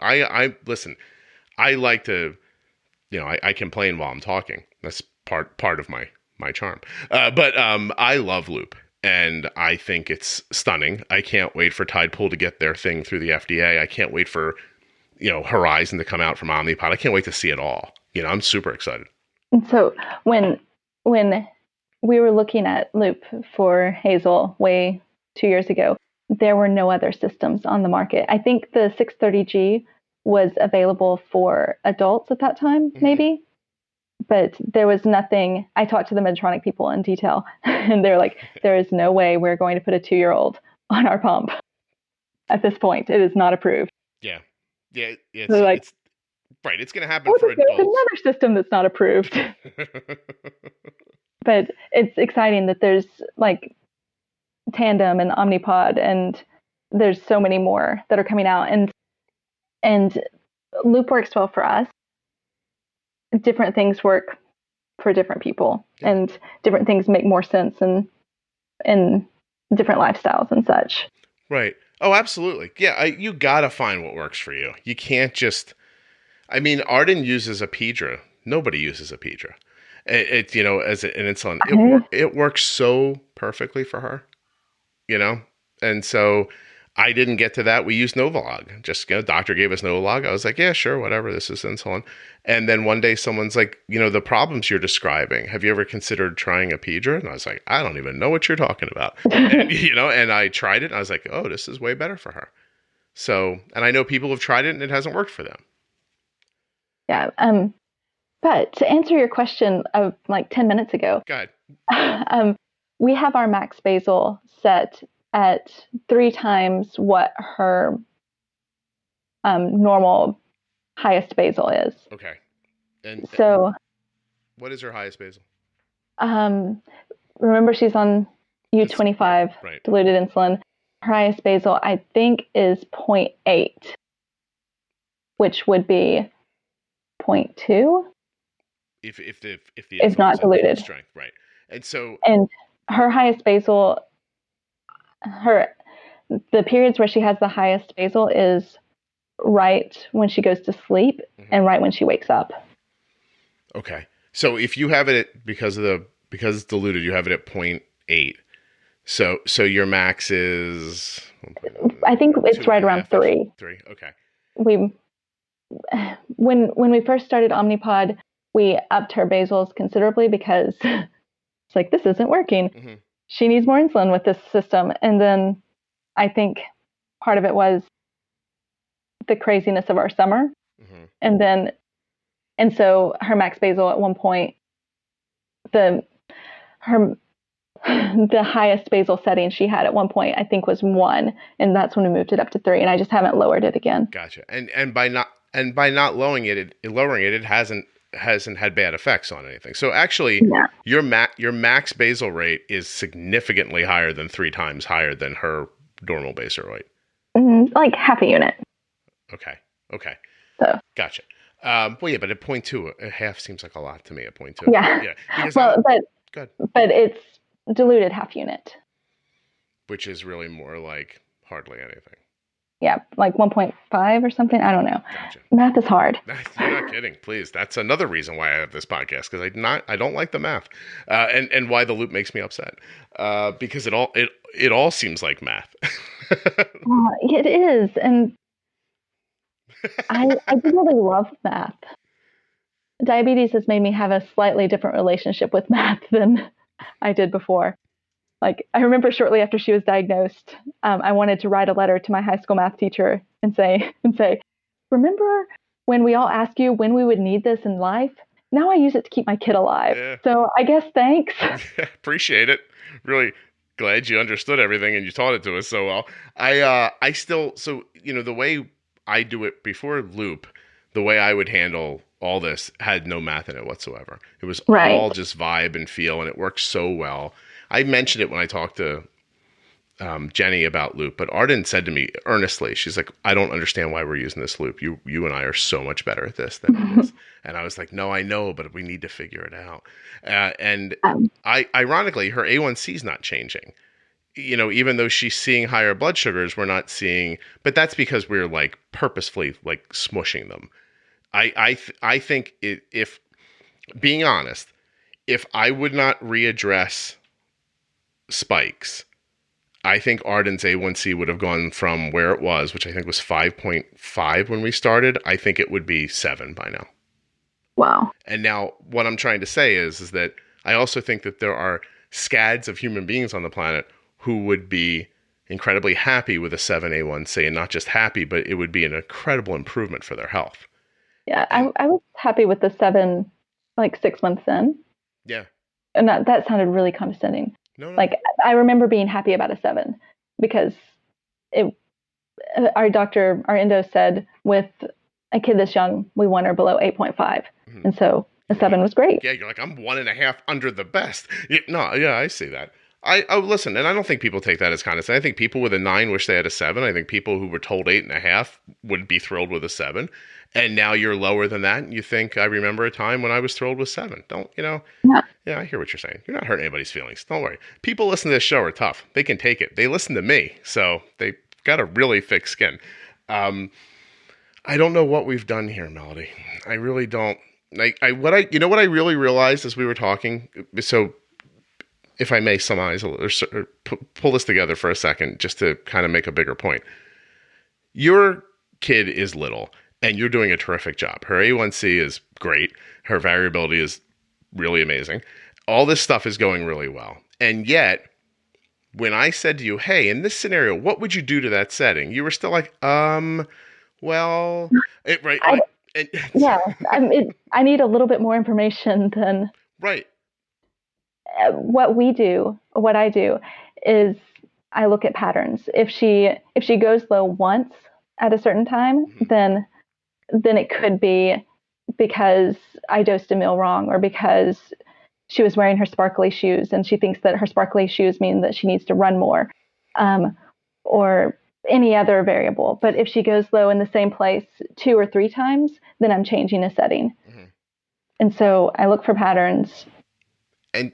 Listen, I like to, I complain while I'm talking. That's part of my charm. But I love Loop, and I think it's stunning. I can't wait for Tidepool to get their thing through the FDA. I can't wait for, Horizon to come out from Omnipod. I can't wait to see it all. I'm super excited. And so when we were looking at Loop for Hazel 2 years ago, there were no other systems on the market. I think the 630G was available for adults at that time, maybe, but there was nothing. I talked to the Medtronic people in detail, and they're like, there is no way we're going to put a 2-year-old on our pump at this point. It is not approved. Yeah. It's, so like, it's right. It's going to happen for adults. There's another system that's not approved. But it's exciting that there's like Tandem and Omnipod, and there's so many more that are coming out, and Loop works well for us. Different things work for different people, and different things make more sense in different lifestyles and such. Right. Oh, absolutely. Yeah. You gotta find what works for you. You can't just, Arden uses a Pedra. Nobody uses a Pedra. It as an insulin, it works so perfectly for her. And so I didn't get to that. We used Novolog. Just, doctor gave us Novolog. I was like, yeah, sure, whatever. This is insulin. And then one day someone's like, the problems you're describing, have you ever considered trying a Pedra? And I was like, I don't even know what you're talking about. And, and I tried it. And I was like, oh, this is way better for her. So, and I know people have tried it and it hasn't worked for them. Yeah. But to answer your question of like 10 minutes ago, go ahead. We have our max basal set at 3 times what her normal highest basal is. Okay. And so what is her highest basal? Remember, she's on U25 right. diluted insulin. Her highest basal, I think, is 0.8, which would be 0.2 if not diluted strength, right? And her highest basal, the periods where she has the highest basal is right when she goes to sleep and right when she wakes up. Okay. So if you have it because it's diluted, you have it at 0.8. So your max is, I think it's right around 3. 3. Okay. When we first started Omnipod, we upped her basals considerably because it's like, this isn't working. Mm-hmm. She needs more insulin with this system. And then I think part of it was the craziness of our summer. Mm-hmm. And so her max basal at one point, her the highest basal setting she had at one point, I think, was 1, and that's when we moved it up to 3, and I just haven't lowered it again. Gotcha. And by not lowering it hasn't had bad effects on anything. So actually, your max basal rate is significantly higher than 3 times higher than her normal basal rate. Like half a unit. Okay. So Gotcha. Well, yeah, but at 0.2, a half seems like a lot to me at 0.2. Yeah. Well, but it's diluted half unit. Which is really more like hardly anything. Yeah, like 1.5 or something. I don't know. Gotcha. Math is hard. You're not kidding. Please. That's another reason why I have this podcast, because I don't like the math, and why the loop makes me upset, because it all seems like math. It is, and I do really love math. Diabetes has made me have a slightly different relationship with math than I did before. Like, I remember shortly after she was diagnosed, I wanted to write a letter to my high school math teacher and say, remember when we all asked you when we would need this in life? Now I use it to keep my kid alive. Yeah. So I guess thanks. Appreciate it. Really glad you understood everything and you taught it to us so well. The way I do it before Loop, the way I would handle all this had no math in it whatsoever. It was all just vibe and feel, and it works so well. I mentioned it when I talked to Jenny about Loop, but Arden said to me earnestly, she's like, I don't understand why we're using this Loop. You and I are so much better at this than it is. And I was like, no, I know, but we need to figure it out. Ironically, her A1C is not changing. Even though she's seeing higher blood sugars, we're not seeing, but that's because we're like purposefully like smushing them. I think if being honest, if I would not readdress spikes, I think Arden's A1C would have gone from where it was, which I think was 5.5 when we started. I think it would be 7 by now. Wow. And now what I'm trying to say is that I also think that there are scads of human beings on the planet who would be incredibly happy with a 7 A1C, and not just happy, but it would be an incredible improvement for their health. Yeah, I was happy with the 7, like 6 months in. Yeah. And that sounded really condescending. No. Like, I remember being happy about a 7 because our endo said with a kid this young, we want her below 8.5. Mm-hmm. And so a 7 was great. Yeah, you're like, I'm 1.5 under the best. I see that. I listen, and I don't think people take that as condescending. I think people with a 9 wish they had a 7. I think people who were told 8.5 would be thrilled with a 7. And now you're lower than that, and you think, I remember a time when I was thrilled with 7. Yeah, I hear what you're saying. You're not hurting anybody's feelings. Don't worry. People listening to this show are tough. They can take it. They listen to me, so they got a really thick skin. I don't know what we've done here, Melody. I really don't. What I really realized as we were talking, so if I may summarize or pull this together for a second, just to kind of make a bigger point. Your kid is little, and you're doing a terrific job. Her A1C is great. Her variability is really amazing. All this stuff is going really well. And yet, when I said to you, hey, in this scenario, what would you do to that setting? You were still like, well, right. I need a little bit more information than... Right. What I do is I look at patterns. If she goes low once at a certain time, then it could be because I dosed a meal wrong, or because she was wearing her sparkly shoes and she thinks that her sparkly shoes mean that she needs to run more, or any other variable. But if she goes low in the same place 2 or 3 times, then I'm changing a setting. Mm-hmm. And so I look for patterns.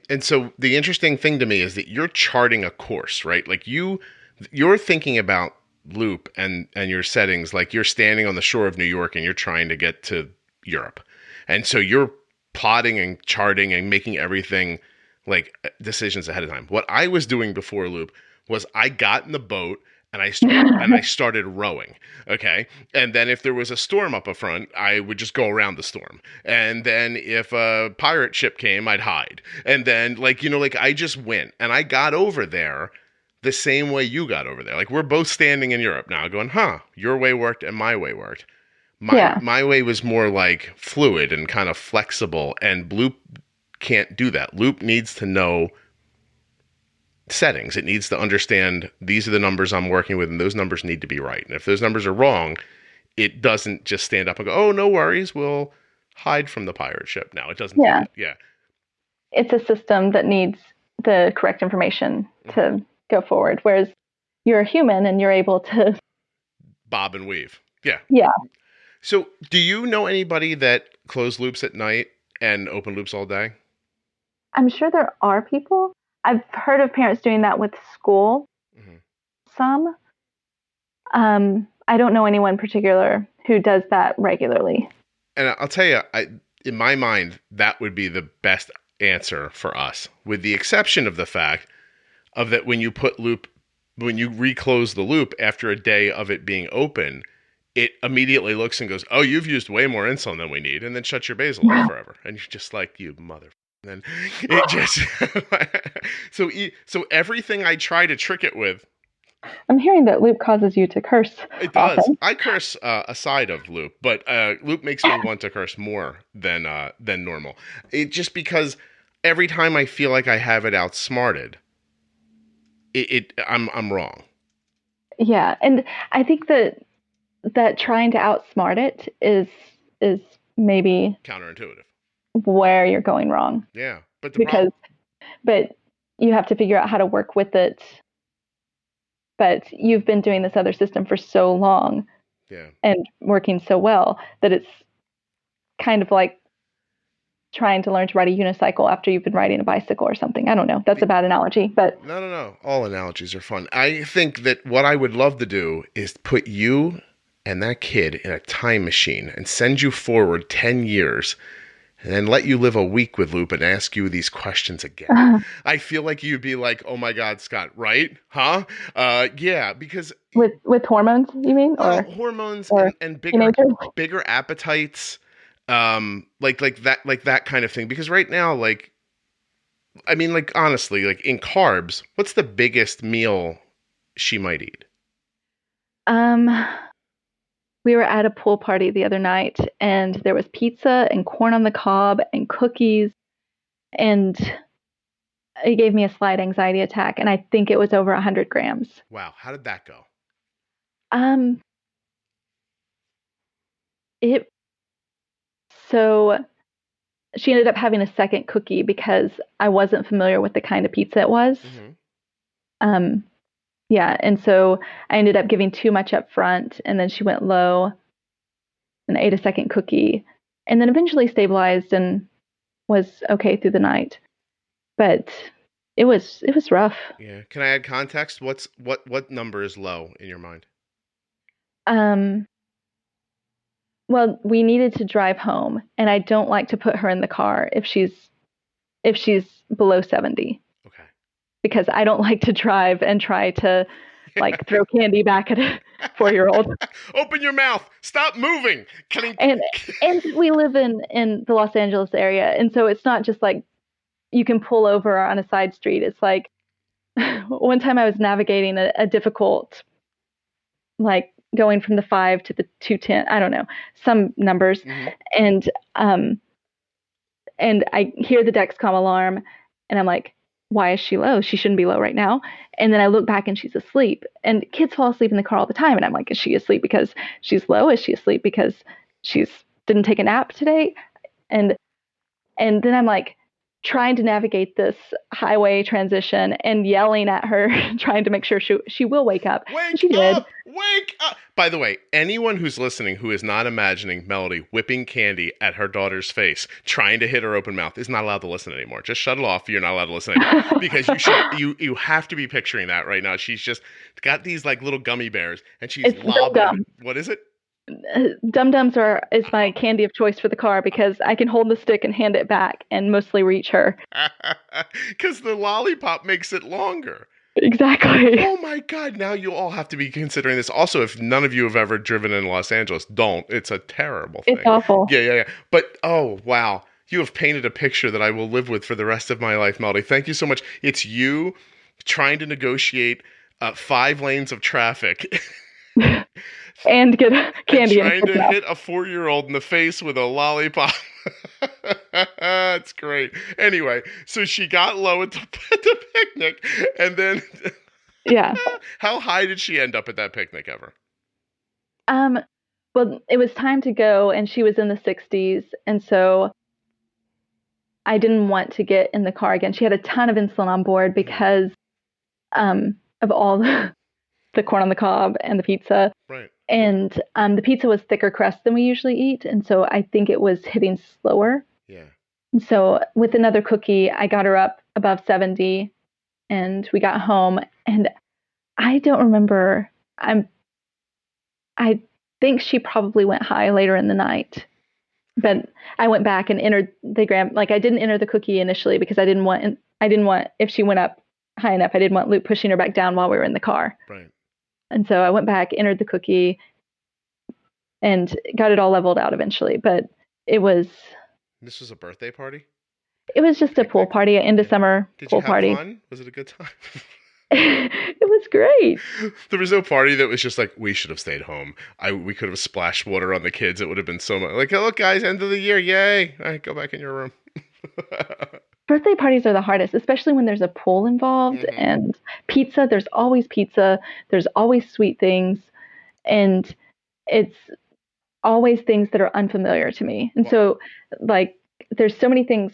And so the interesting thing to me is that you're charting a course, right? Like you're thinking about Loop and your settings like you're standing on the shore of New York and you're trying to get to Europe. And so you're plotting and charting and making everything like decisions ahead of time. What I was doing before Loop was I got in the boat and I started rowing. Okay. And then if there was a storm up front, I would just go around the storm. And then if a pirate ship came, I'd hide. And then I just went and I got over there the same way you got over there. Like, we're both standing in Europe now going, your way worked and my way worked. My way was more like fluid and kind of flexible, and Loop can't do that. Loop needs to know settings. It needs to understand these are the numbers I'm working with, and those numbers need to be right. And if those numbers are wrong, it doesn't just stand up and go, oh, no worries, we'll hide from the pirate ship now. It doesn't do that. Yeah. It's a system that needs the correct information to go forward, whereas you're a human and you're able to bob and weave. Yeah. Yeah. So do you know anybody that close loops at night and open loops all day? I'm sure there are people. I've heard of parents doing that with school. Some. I don't know anyone in particular who does that regularly. And I'll tell you, in my mind, that would be the best answer for us, with the exception of the fact of that when you reclose the loop after a day of it being open, it immediately looks and goes, oh, you've used way more insulin than we need, and then shuts your basal off forever. And you're just like, you mother. And then it just so everything I try to trick it with. I'm hearing that loop causes you to curse. It does. Often. I curse aside of loop, but loop makes me want to curse more than normal. It just because every time I feel like I have it outsmarted, I'm wrong. Yeah, and I think that trying to outsmart it is maybe counterintuitive. Where you're going wrong. Yeah, but you have to figure out how to work with it. But you've been doing this other system for so long, and working so well that it's kind of like trying to learn to ride a unicycle after you've been riding a bicycle or something. I don't know. That's a bad analogy, but no. All analogies are fun. I think that what I would love to do is put you and that kid in a time machine and send you forward 10 years. And then let you live a week with Loop and ask you these questions again. I feel like you'd be like, "Oh my God, Scott, right? Huh? Yeah, because with hormones, you mean, or hormones or and bigger appetites, like that kind of thing. Because right now, honestly, in carbs, what's the biggest meal she might eat? We were at a pool party the other night, and there was pizza and corn on the cob and cookies, and it gave me a slight anxiety attack, and I think it was over 100 grams. Wow. How did that go? So she ended up having a second cookie because I wasn't familiar with the kind of pizza it was. Yeah, and so I ended up giving too much up front, and then she went low and ate a second cookie, and then eventually stabilized and was okay through the night. But it was rough. Yeah. Can I add context? What number is low in your mind? Well, we needed to drive home, and I don't like to put her in the car if she's below 70. Because I don't like to drive and try to throw candy back at a 4-year-old. Open your mouth. Stop moving. And we live in the Los Angeles area. And so it's not just like you can pull over on a side street. It's like one time I was navigating a difficult, going from the 5 to the 210, I don't know, some numbers. And I hear the Dexcom alarm, and I'm like, why is she low? She shouldn't be low right now. And then I look back and she's asleep. And kids fall asleep in the car all the time. And I'm like, is she asleep because she's low? Is she asleep because she's didn't take a nap today? And then I'm like trying to navigate this highway transition and yelling at her, trying to make sure she will wake up. Wake up! By the way, anyone who's listening who is not imagining Melody whipping candy at her daughter's face, trying to hit her open mouth, is not allowed to listen anymore. Just shut it off. You're not allowed to listen anymore. Because you have to be picturing that right now. She's just got these little gummy bears, and she's lobbing. What is it? Dum Dums is my candy of choice for the car because I can hold the stick and hand it back and mostly reach her. Because the lollipop makes it longer. Exactly. Oh my God. Now you all have to be considering this. Also, if none of you have ever driven in Los Angeles, don't. It's a terrible thing. It's awful. Yeah. But, oh, wow. You have painted a picture that I will live with for the rest of my life, Melody. Thank you so much. It's you trying to negotiate 5 lanes of traffic. And get candy. And trying to hit a 4-year-old in the face with a lollipop. That's great. Anyway, so she got low at the picnic, and then Yeah. How high did she end up at that picnic ever? Well, it was time to go, and she was in the 60s, and so I didn't want to get in the car again. She had a ton of insulin on board because of all the corn on the cob and the pizza. Right. And the pizza was thicker crust than we usually eat, and so I think it was hitting slower. Yeah. And so with another cookie, I got her up above 70, and we got home, and I don't remember. I think she probably went high later in the night, but I went back and entered the gram. Like, I didn't enter the cookie initially because I didn't want if she went up high enough, I didn't want Luke pushing her back down while we were in the car. Right. And so I went back, entered the cookie, and got it all leveled out eventually. But this was a birthday party? It was just a pool party, an end of summer pool party. Did you have fun? Was it a good time? It was great. There was no party that was just like, we should have stayed home. We could have splashed water on the kids. It would have been so much. Like, oh, look, guys, end of the year. Yay. All right, go back in your room. Birthday parties are the hardest, especially when there's a pool involved and pizza. There's always pizza. There's always sweet things. And it's always things that are unfamiliar to me. And so, like, there's so many things.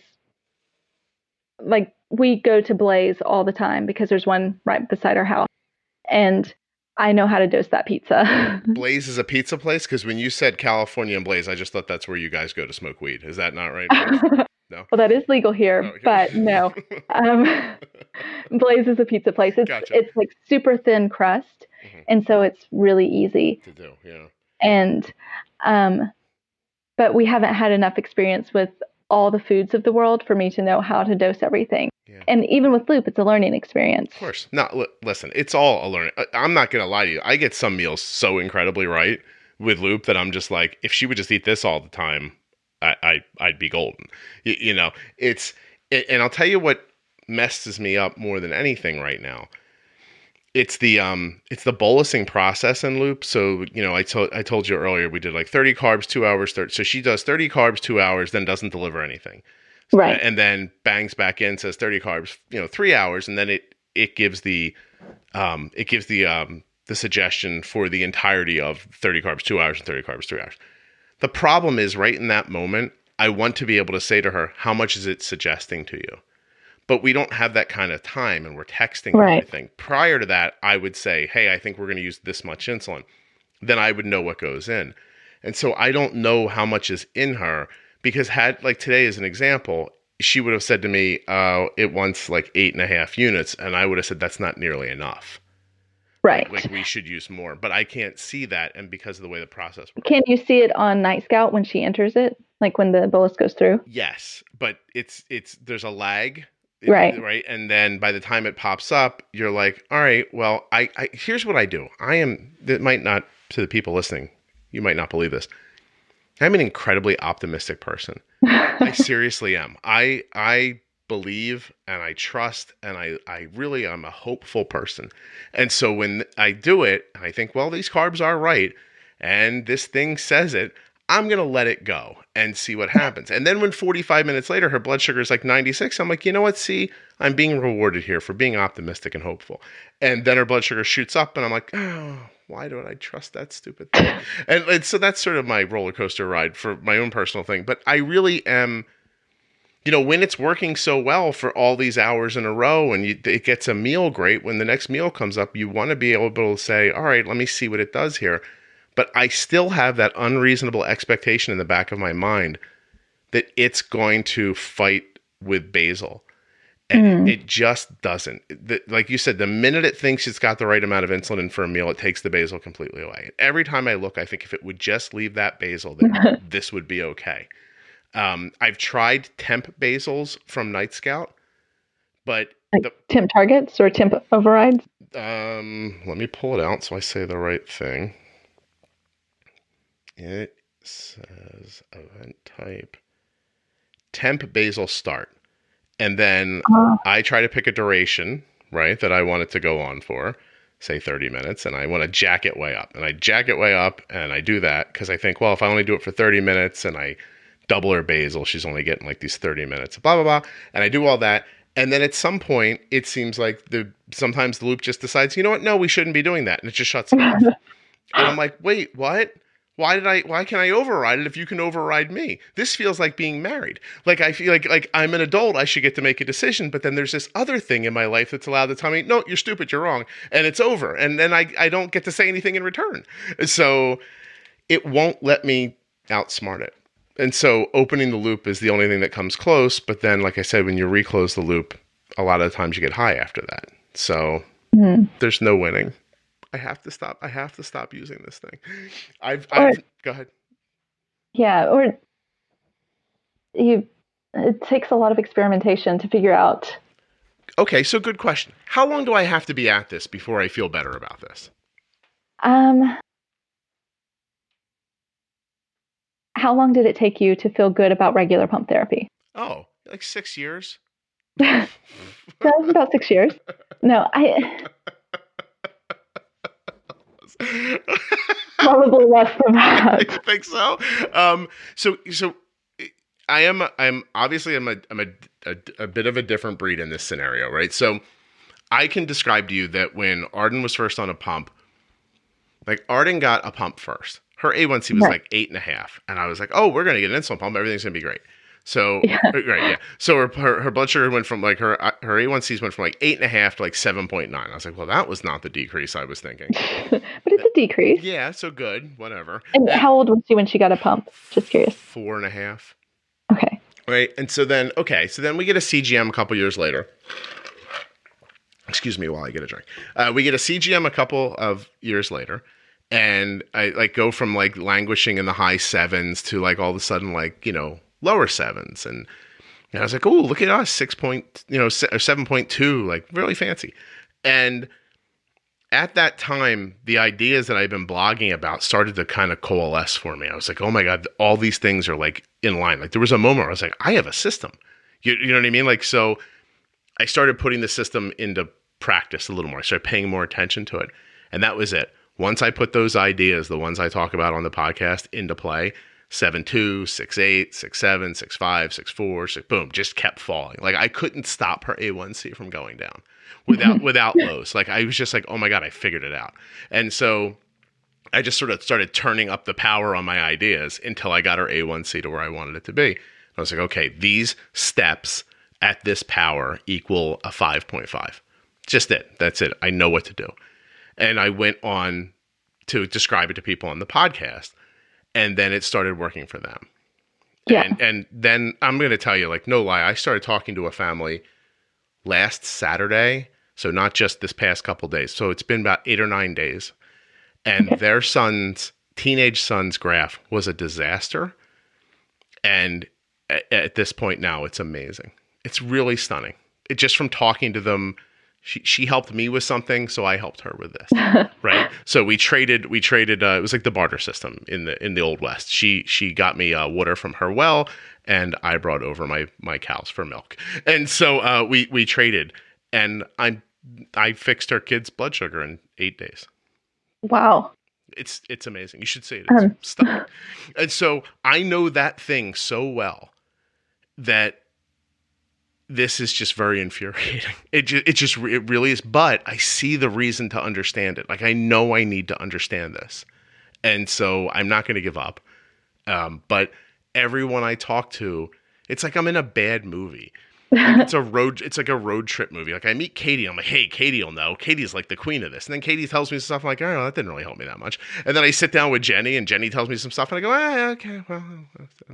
Like, we go to Blaze all the time because there's one right beside our house. And I know how to dose that pizza. Blaze is a pizza place? Because when you said California and Blaze, I just thought that's where you guys go to smoke weed. Is that not right? No? Well, that is legal here, okay. But no. Blaze is a pizza place. It's like super thin crust, and so it's really easy to do. Yeah. And but we haven't had enough experience with all the foods of the world for me to know how to dose everything. Yeah. And even with Loop, it's a learning experience. Of course. No, listen, it's all a learning. I'm not going to lie to you. I get some meals so incredibly right with Loop that I'm just like, if she would just eat this all the time, I'd be golden. You know, and I'll tell you what messes me up more than anything right now. It's the bolusing process in Loop. So, you know, I told you earlier, we did like 30 carbs, 2 hours. So she does 30 carbs, 2 hours, then doesn't deliver anything. Right. And then bangs back in, says 30 carbs, 3 hours. And then it gives the suggestion for the entirety of 30 carbs, 2 hours, and 30 carbs, 3 hours. The problem is right in that moment, I want to be able to say to her, how much is it suggesting to you? But we don't have that kind of time, and we're texting everything. Prior to that, I would say, hey, I think we're going to use this much insulin. Then I would know what goes in. And so I don't know how much is in her, because like today as an example, she would have said to me, it wants like 8.5 units. And I would have said, that's not nearly enough. Right. Like we should use more, but I can't see that. And because of the way the process works. Can you see it on Night Scout when she enters it? Like when the bolus goes through? Yes, but there's a lag. Right. And then by the time it pops up, you're like, all right, well, I here's what I do. That might not, to the people listening, you might not believe this. I'm an incredibly optimistic person. I seriously am. I believe and I trust and I really am a hopeful person. And so when I do it, and I think, well, these carbs are right, and this thing says it, I'm going to let it go and see what happens. And then when 45 minutes later, her blood sugar is like 96, I'm like, you know what? See, I'm being rewarded here for being optimistic and hopeful. And then her blood sugar shoots up and I'm like, oh, why don't I trust that stupid thing? and so that's sort of my roller coaster ride for my own personal thing. But I really am, when it's working so well for all these hours in a row and it gets a meal great, when the next meal comes up, you want to be able to say, all right, let me see what it does here. But I still have that unreasonable expectation in the back of my mind that it's going to fight with basal. And it just doesn't. Like you said, the minute it thinks it's got the right amount of insulin for a meal, it takes the basal completely away. And every time I look, I think if it would just leave that basal, then this would be okay. I've tried temp basals from Night Scout, but... temp targets or temp overrides? Let me pull it out so I say the right thing. It says event type temp basal start. And then I try to pick a duration, right, that I want it to go on for, say 30 minutes, and I want to jack it way up. And I jack it way up, and I do that because I think, well, if I only do it for 30 minutes and I double her basal. She's only getting like these 30 minutes, blah, blah, blah. And I do all that. And then at some point, it seems like sometimes the loop just decides, you know what? No, we shouldn't be doing that. And it just shuts it off. And I'm like, wait, what? Why can I override it if you can override me? This feels like being married. Like, I feel like I'm an adult. I should get to make a decision. But then there's this other thing in my life that's allowed to tell me, no, you're stupid. You're wrong. And it's over. And then I don't get to say anything in return. So it won't let me outsmart it. And so opening the loop is the only thing that comes close. But then, like I said, when you reclose the loop, a lot of the times you get high after that. So there's no winning. I have to stop. I have to stop using this thing. Go ahead. Yeah. Or it takes a lot of experimentation to figure out. Okay. So good question. How long do I have to be at this before I feel better about this? How long did it take you to feel good about regular pump therapy? Oh, like 6 years. That was about 6 years. No, probably less than that. I think so. So I'm obviously a bit of a different breed in this scenario, right? So I can describe to you that when Arden was first on a pump, like Arden got a pump first. Her A1C was like 8.5, and I was like, oh, we're gonna get an insulin pump. Everything's gonna be great. So right, yeah. So her blood sugar went from like her A1Cs went from like 8.5 to like 7.9. I was like, well, that was not the decrease I was thinking. But it's a decrease. Yeah, so good, whatever. And how old was she when she got a pump? Just curious. 4.5. Okay. Right, and so then we get a CGM a couple years later. Excuse me while I get a drink. We get a CGM a couple of years later. And I like go from like languishing in the high 7s to like all of a sudden like, lower 7s. And I was like, oh, look at us, 7.2, like really fancy. And at that time, the ideas that I've been blogging about started to kind of coalesce for me. I was like, oh my God, all these things are like in line. Like there was a moment where I was like, I have a system. You know what I mean? Like, so I started putting the system into practice a little more. I started paying more attention to it. And that was it. Once I put those ideas, the ones I talk about on the podcast, into play, 7.2, 6.8, 6.7, 6.5, 6.4, boom, just kept falling. Like I couldn't stop her A1C from going down without lows. Like I was just like, oh my God, I figured it out. And so I just sort of started turning up the power on my ideas until I got her A1C to where I wanted it to be. I was like, okay, these steps at this power equal a 5.5. Just it. That's it. I know what to do. And I went on to describe it to people on the podcast, and then it started working for them. Yeah. And then I'm going to tell you, like, no lie, I started talking to a family last Saturday, so not just this past couple days. So it's been about 8 or 9 days, and their teenage son's graph was a disaster. And at this point now, it's amazing. It's really stunning. It just from talking to them. She helped me with something, so I helped her with this, right? So we traded. It was like the barter system in the Old West. She got me water from her well, and I brought over my cows for milk. And so we traded, and I fixed her kid's blood sugar in 8 days. Wow, it's amazing. You should see it. It's stunning. And so I know that thing so well that. This is just very infuriating. It really is. But I see the reason to understand it. Like I know I need to understand this, and so I'm not going to give up. But everyone I talk to, it's like I'm in a bad movie. Like it's like a road trip movie. Like I meet Katie, I'm like, hey, Katie will know. Katie's like the queen of this. And then Katie tells me some stuff. I'm like, oh, that didn't really help me that much. And then I sit down with Jenny, and Jenny tells me some stuff, and I go, okay, well,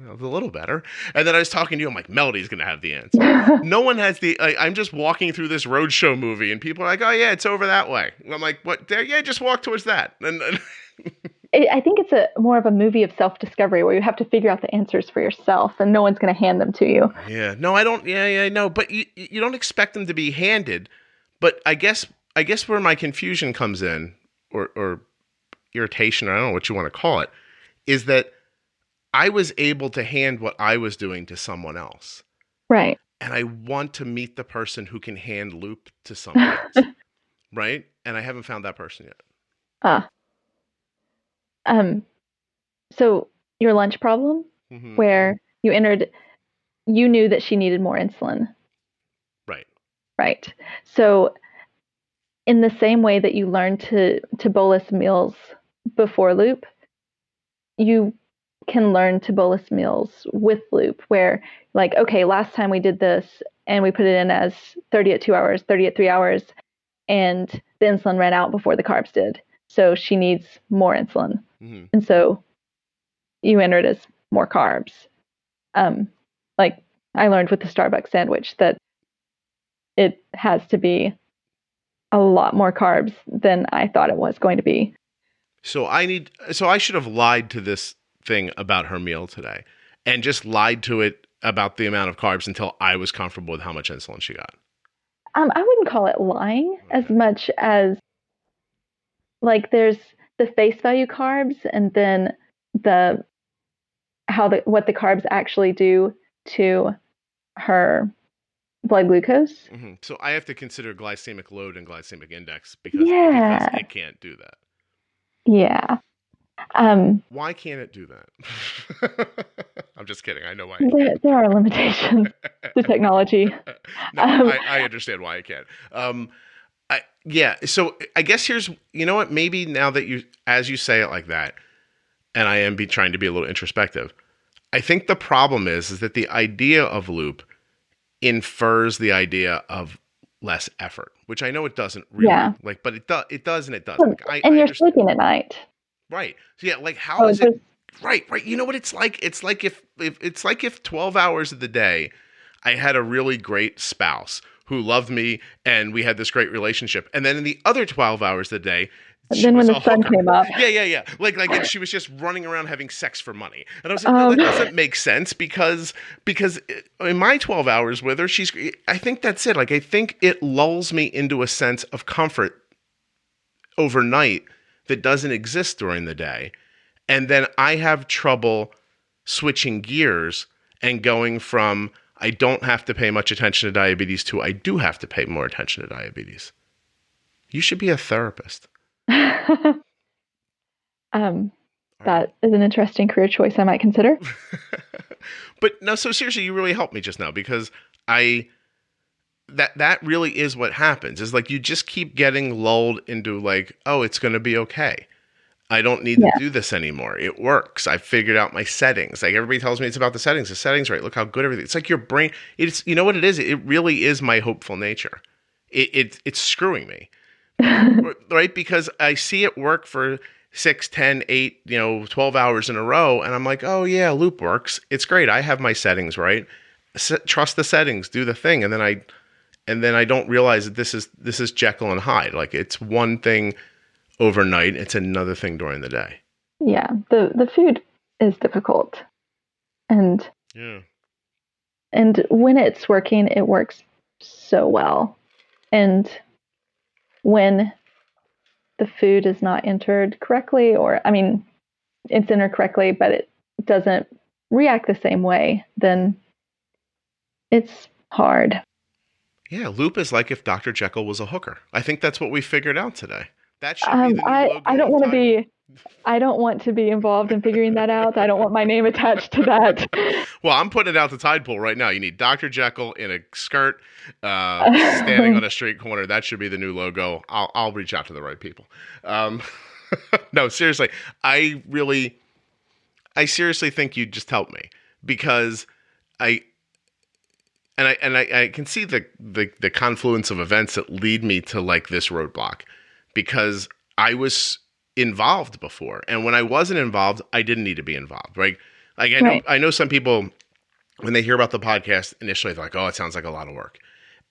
a little better. And then I was talking to you, I'm like, Melody's gonna have the answer. No one has I'm just walking through this roadshow movie, and people are like, oh yeah, it's over that way. And I'm like, what? There? Yeah, just walk towards that. And I think it's more of a movie of self-discovery where you have to figure out the answers for yourself, and no one's going to hand them to you. Yeah, no, I don't. Yeah, no, but you don't expect them to be handed. But I guess where my confusion comes in, or irritation, or I don't know what you want to call it, is that I was able to hand what I was doing to someone else. Right. And I want to meet the person who can hand loop to someone else. Right? And I haven't found that person yet. So your lunch problem, where you knew that she needed more insulin. Right. Right. So in the same way that you learn to bolus meals before loop, you can learn to bolus meals with loop, where like, okay, last time we did this and we put it in as 30 at 2 hours, 30 at 3 hours, and the insulin ran out before the carbs did. So she needs more insulin. Mm-hmm. And so you enter it as more carbs. Like I learned with the Starbucks sandwich that it has to be a lot more carbs than I thought it was going to be. So I should have lied to this thing about her meal today and just lied to it about the amount of carbs until I was comfortable with how much insulin she got. I wouldn't call it lying as much as like there's the face value carbs and then what the carbs actually do to her blood glucose. Mm-hmm. So I have to consider glycemic load and glycemic index because it can't do that. Yeah. Why can't it do that? I'm just kidding. I know why. There are limitations to technology. No, I understand why it can't. So I guess here's, you know what, maybe now that as you say it like that, and I am trying to be a little introspective, I think the problem is that the idea of loop infers the idea of less effort, which I know it doesn't really, but it does and it doesn't. You're sleeping at night. Right. So yeah, like how is it? Right. You know what it's like? It's like if 12 hours of the day I had a really great spouse who loved me and we had this great relationship. And then in the other 12 hours of the day, then when the sun came up. Yeah. Like she was just running around having sex for money. And I was like, no, that doesn't make sense because in my 12 hours with her, I think that's it. Like, I think it lulls me into a sense of comfort overnight that doesn't exist during the day. And then I have trouble switching gears and going from I don't have to pay much attention to diabetes to I do have to pay more attention to diabetes. You should be a therapist. That is an interesting career choice I might consider. But no, so seriously, you really helped me just now because that really is what happens. Is like you just keep getting lulled into like, oh, it's going to be okay. I don't need to do this anymore. It works. I figured out my settings. Like everybody tells me it's about the settings. The settings, right? Look how good everything. It's like your brain. It's, you know what it is? It really is my hopeful nature. It's screwing me, right? Because I see it work for 6, 10, 8, 12 hours in a row. And I'm like, oh yeah, loop works. It's great. I have my settings, right? Trust the settings, do the thing. And then I don't realize that this is Jekyll and Hyde. Like it's one thing overnight, it's another thing during the day. Yeah, the food is difficult, and when it's working, it works so well, and when the food is not entered correctly, it's entered correctly, but it doesn't react the same way, then it's hard. Yeah, loop is like if Dr. Jekyll was a hooker. I think that's what we figured out today. That should be the new logo. I don't want to be involved in figuring that out. I don't want my name attached to that. Well, I'm putting it out the Tide Pool right now. You need Dr. Jekyll in a skirt, standing on a street corner. That should be the new logo. I'll reach out to the right people. No, seriously, I seriously think you'd just help me because I can see the confluence of events that lead me to like this roadblock. Because I was involved before. And when I wasn't involved, I didn't need to be involved, right? Like I know some people, when they hear about the podcast, initially they're like, oh, it sounds like a lot of work.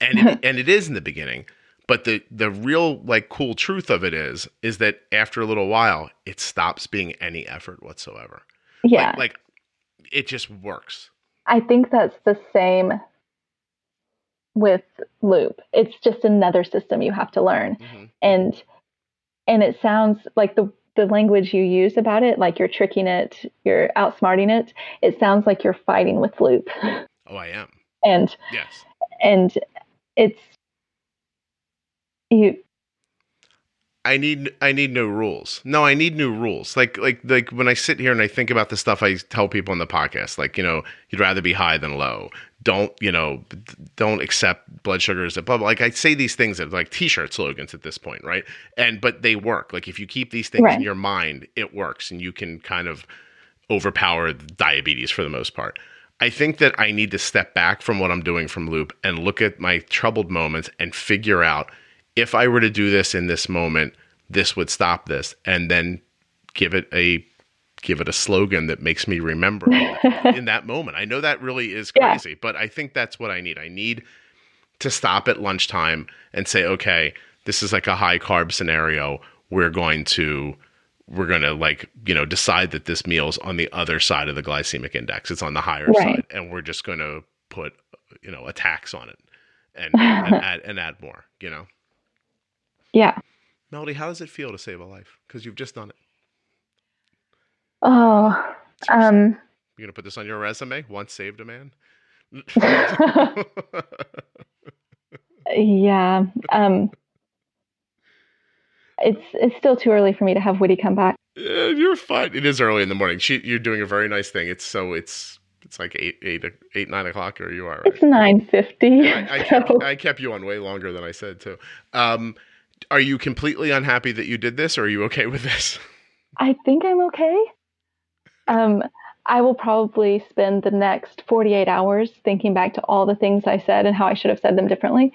And it is in the beginning. But the real like cool truth of it is that after a little while, it stops being any effort whatsoever. Yeah. Like it just works. I think that's the same with loop. It's just another system you have to learn. Mm-hmm. And it sounds like the language you use about it, like you're tricking it, you're outsmarting it. It sounds like you're fighting with loop. Oh, I am. And yes. And it's you. I need new rules. No, I need new rules. Like when I sit here and I think about the stuff I tell people on the podcast, like, you'd rather be high than low. Don't accept blood sugars. Blah, blah. Like I say these things that like t-shirt slogans at this point, right? But they work. Like if you keep these things in your mind, it works, and you can kind of overpower diabetes for the most part. I think that I need to step back from what I'm doing from Loop and look at my troubled moments and figure out, if I were to do this in this moment, this would stop this, and then give it a slogan that makes me remember in that moment. I know that really is crazy, but I think that's what I need. I need to stop at lunchtime and say, okay, this is like a high carb scenario. We're going to decide that this meal's on the other side of the glycemic index. It's on the higher side, and we're just going to put, a tax on it and add more, Yeah. Melody, how does it feel to save a life? Because you've just done it. Oh, You're gonna put this on your resume? Once saved a man. Yeah. It's still too early for me to have Woody come back. You're fine. It is early in the morning. You're doing a very nice thing. It's like 9 o'clock, or you are right? It's 9:50. I kept you on way longer than I said too. Are you completely unhappy that you did this, or are you okay with this? I think I'm okay. I will probably spend the next 48 hours thinking back to all the things I said and how I should have said them differently.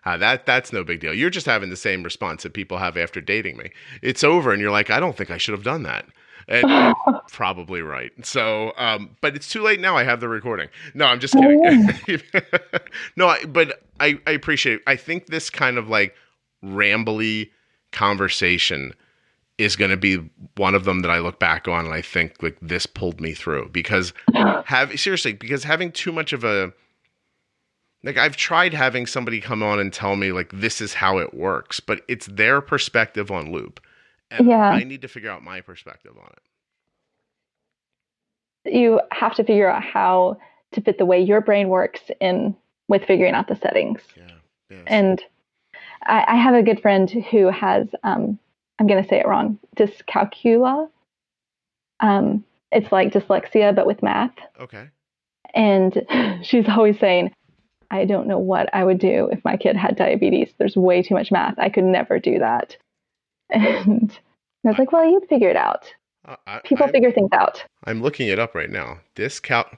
That's no big deal. You're just having the same response that people have after dating me. It's over, and you're like, I don't think I should have done that. And you're probably right. So, but it's too late now. I have the recording. No, I'm just kidding. No, but I appreciate it. I think this kind of like rambly conversation is going to be one of them that I look back on and I think like this pulled me through, because having too much of a, like I've tried having somebody come on and tell me like, this is how it works, but it's their perspective on Loop. And I need to figure out my perspective on it. You have to figure out how to fit the way your brain works in with figuring out the settings. Yeah. Yes. And I have a good friend who has, I'm going to say it wrong, dyscalculia. It's like dyslexia, but with math. Okay. And she's always saying, I don't know what I would do if my kid had diabetes. There's way too much math. I could never do that. And I was like, well, you'd figure it out. People figure things out. I'm looking it up right now.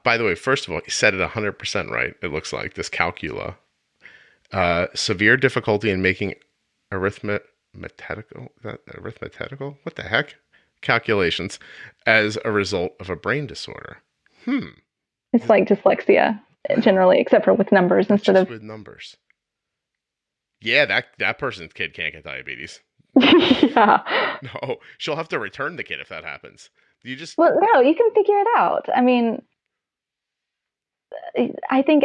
By the way, first of all, you said it 100% right. It looks like dyscalculia. Severe difficulty in making arithmetical? What the heck? Calculations as a result of a brain disorder. It's like dyslexia generally, except for with numbers instead of with numbers. Yeah, that person's kid can't get diabetes. Yeah. No, she'll have to return the kid if that happens. Well, no, you can figure it out. I mean, I think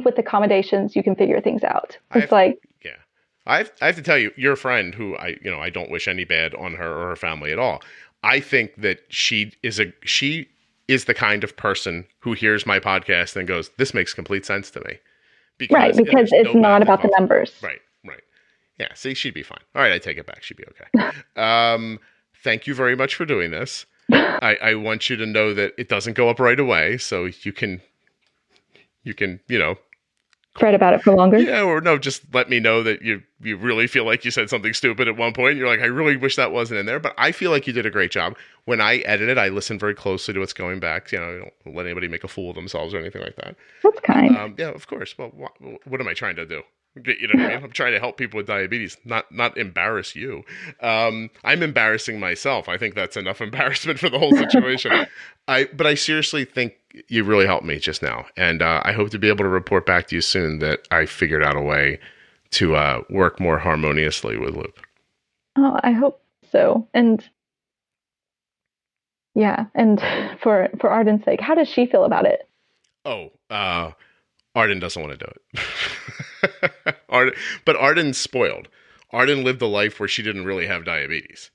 with accommodations, you can figure things out. I have to tell you, your friend, who I don't wish any bad on her or her family at all. I think that she is the kind of person who hears my podcast and goes, "This makes complete sense to me." Because it's not about the numbers. Right. Yeah, see, she'd be fine. All right, I take it back. She'd be okay. Thank you very much for doing this. I want you to know that it doesn't go up right away, so you can fret about it for longer. Yeah, or no, just let me know that you really feel like you said something stupid at one point. You're like, I really wish that wasn't in there, but I feel like you did a great job. When I edit it, I listen very closely to what's going back. I don't let anybody make a fool of themselves or anything like that. That's kind. Yeah, of course. Well, what am I trying to do? You know what I mean? I'm trying to help people with diabetes, not embarrass you. I'm embarrassing myself. I think that's enough embarrassment for the whole situation. But I seriously think you really helped me just now. And I hope to be able to report back to you soon that I figured out a way to work more harmoniously with Loop. Oh, I hope so. And yeah, and for Arden's sake, how does she feel about it? Oh, Arden doesn't want to do it. But Arden's spoiled. Arden lived a life where she didn't really have diabetes.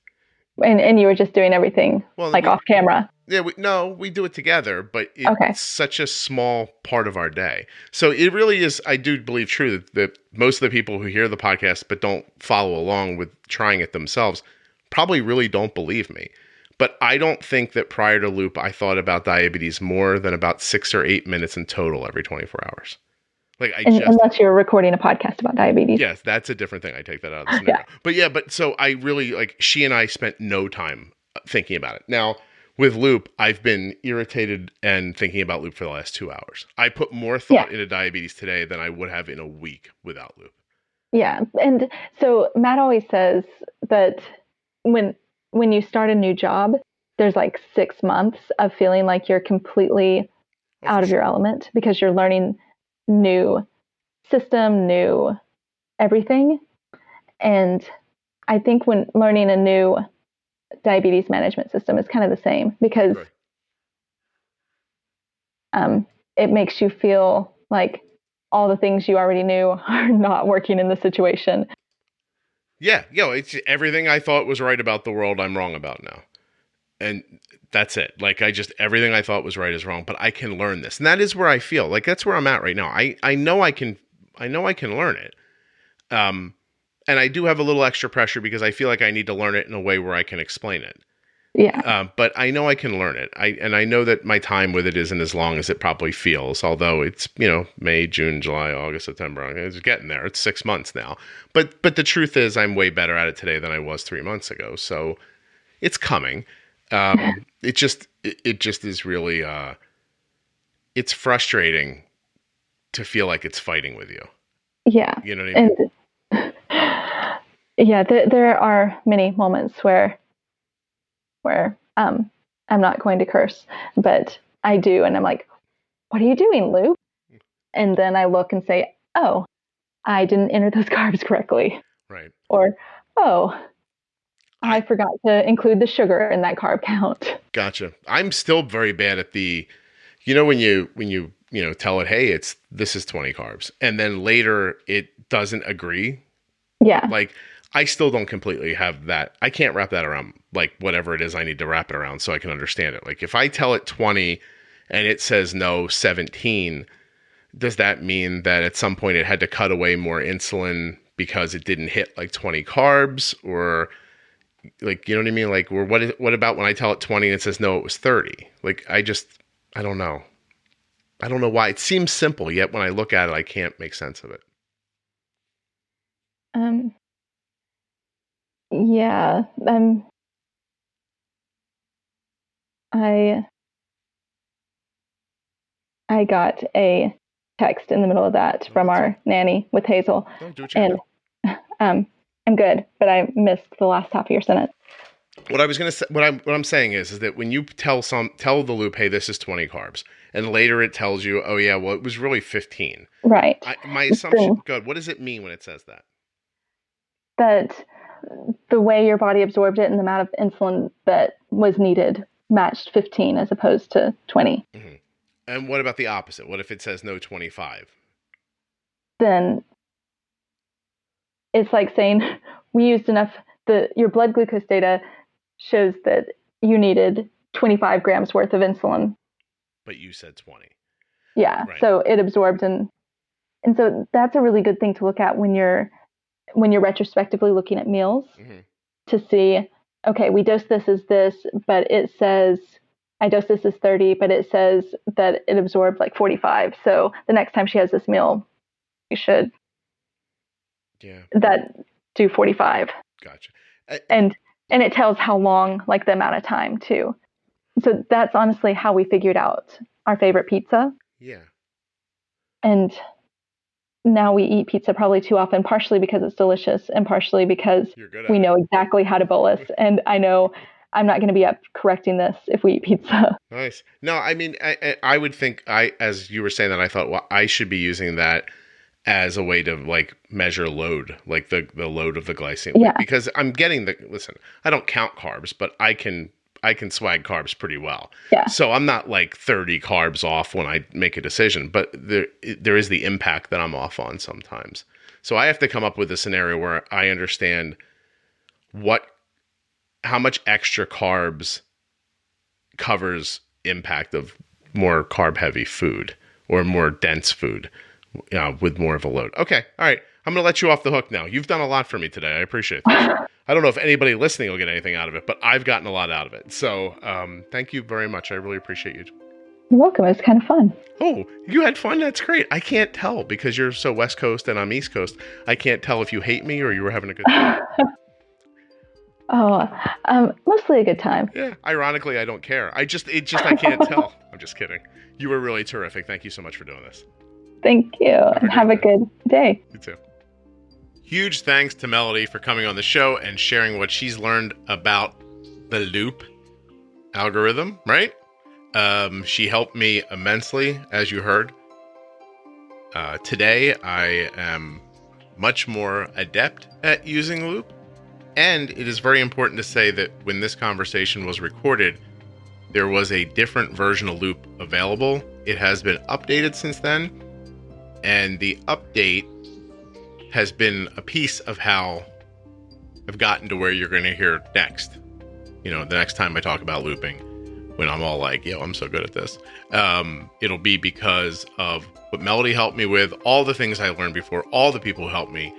And you were just doing everything off camera. Yeah, we do it together, but it's Okay. such a small part of our day. So it really is, I do believe true that most of the people who hear the podcast but don't follow along with trying it themselves probably really don't believe me. But I don't think that prior to Loop, I thought about diabetes more than about 6 or 8 minutes in total every 24 hours. Unless you're recording a podcast about diabetes. Yes, that's a different thing. I take that out of the scenario. Yeah. But so I really, she and I spent no time thinking about it. Now, with Loop, I've been irritated and thinking about Loop for the last 2 hours. I put more thought into diabetes today than I would have in a week without Loop. Yeah. And so Matt always says that when you start a new job, there's 6 months of feeling like you're completely out of your element because you're learning new system, new everything. And I think when learning a new diabetes management system is kind of the same because it makes you feel like all the things you already knew are not working in the situation. Yeah, it's everything I thought was right about the world I'm wrong about now. And that's it. Everything I thought was right is wrong, but I can learn this. And that is where I feel that's where I'm at right now. I know I can learn it. And I do have a little extra pressure because I feel like I need to learn it in a way where I can explain it. Yeah. But I know I can learn it. I know that my time with it isn't as long as it probably feels, although it's, May, June, July, August, September. It's getting there. It's 6 months now. But the truth is I'm way better at it today than I was 3 months ago. So it's coming. It just is really, it's frustrating to feel like it's fighting with you. Yeah. You know what I mean? Yeah, there are many moments where I'm not going to curse, but I do. And I'm like, what are you doing, Lou? And then I look and say, oh, I didn't enter those carbs correctly. Right. Or, oh, I forgot to include the sugar in that carb count. Gotcha. I'm still very bad at when you tell it, hey, this is 20 carbs. And then later it doesn't agree. Yeah. I still don't completely have that. I can't wrap that around whatever it is I need to wrap it around so I can understand it. If I tell it 20 and it says no 17, does that mean that at some point it had to cut away more insulin because it didn't hit 20 carbs or you know what I mean? Or what about when I tell it 20 and it says no, it was 30? I don't know. I don't know why. It seems simple, yet when I look at it, I can't make sense of it. Yeah. I got a text in the middle of that from our nanny with Hazel. And I'm good, but I missed the last half of your sentence. What I was going to say, what I'm saying is that when you tell the Loop, hey, this is 20 carbs, and later it tells you, oh yeah, well it was really 15. Right. My assumption, good. What does it mean when it says that? That the way your body absorbed it and the amount of insulin that was needed matched 15 as opposed to 20. Mm-hmm. And what about the opposite? What if it says no 25? Then it's like saying we used enough. Your blood glucose data shows that you needed 25 grams worth of insulin. But you said 20. Yeah. Right. So it absorbed and so that's a really good thing to look at when you're retrospectively looking at meals to see, okay, we dosed this as this, but it says I dosed this as 30, but it says that it absorbed 45. So the next time she has this meal, you should do 45. Gotcha. And it tells how long, the amount of time too. So that's honestly how we figured out our favorite pizza. Yeah. And now we eat pizza probably too often, partially because it's delicious and partially because we know exactly how to bolus. And I know I'm not going to be up correcting this if we eat pizza. Nice. No, I mean, I would think as you were saying that, I thought, well, I should be using that as a way to measure load, the load of the glycemic. Yeah. Because I'm getting listen, I don't count carbs, but I can swag carbs pretty well. Yeah. So I'm not 30 carbs off when I make a decision, but there is the impact that I'm off on sometimes. So I have to come up with a scenario where I understand what how much extra carbs covers impact of more carb-heavy food or more dense food with more of a load. Okay, all right. I'm going to let you off the hook now. You've done a lot for me today. I appreciate that. I don't know if anybody listening will get anything out of it, but I've gotten a lot out of it. So thank you very much. I really appreciate you. You're welcome. It was kind of fun. Oh, you had fun? That's great. I can't tell because you're so West Coast and I'm East Coast. I can't tell if you hate me or you were having a good time. Mostly a good time. Yeah. Ironically, I don't care. I can't tell. I'm just kidding. You were really terrific. Thank you so much for doing this. Thank you. And have a good day. You too. Huge thanks to Melody for coming on the show and sharing what she's learned about the loop algorithm, right? She helped me immensely, as you heard. Today, I am much more adept at using loop. And it is very important to say that when this conversation was recorded, there was a different version of loop available. It has been updated since then. And the update has been a piece of how I've gotten to where you're going to hear next. You know, the next time I talk about looping, when I'm all like, yo, I'm so good at this. It'll be because of what Melody helped me with, all the things I learned before, all the people who helped me,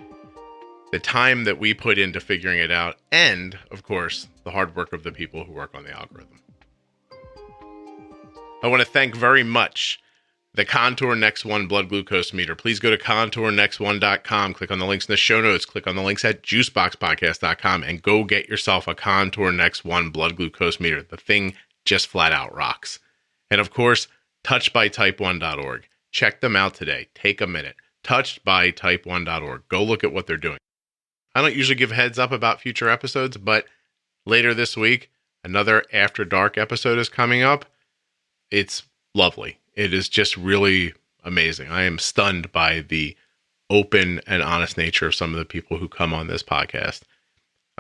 the time that we put into figuring it out, and, of course, the hard work of the people who work on the algorithm. I want to thank very much the Contour Next One blood glucose meter. Please go to contournext1.com, click on the links in the show notes, click on the links at juiceboxpodcast.com, and go get yourself a Contour Next One blood glucose meter. The thing just flat out rocks. And of course, touchedbytype1.org. Check them out today. Take a minute. Touchedbytype1.org. Go look at what they're doing. I don't usually give heads up about future episodes, but later this week, another After Dark episode is coming up. It's lovely. It is just really amazing. I am stunned by the open and honest nature of some of the people who come on this podcast.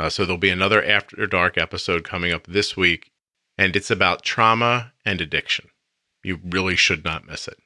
So there'll be another After Dark episode coming up this week, and it's about trauma and addiction. You really should not miss it.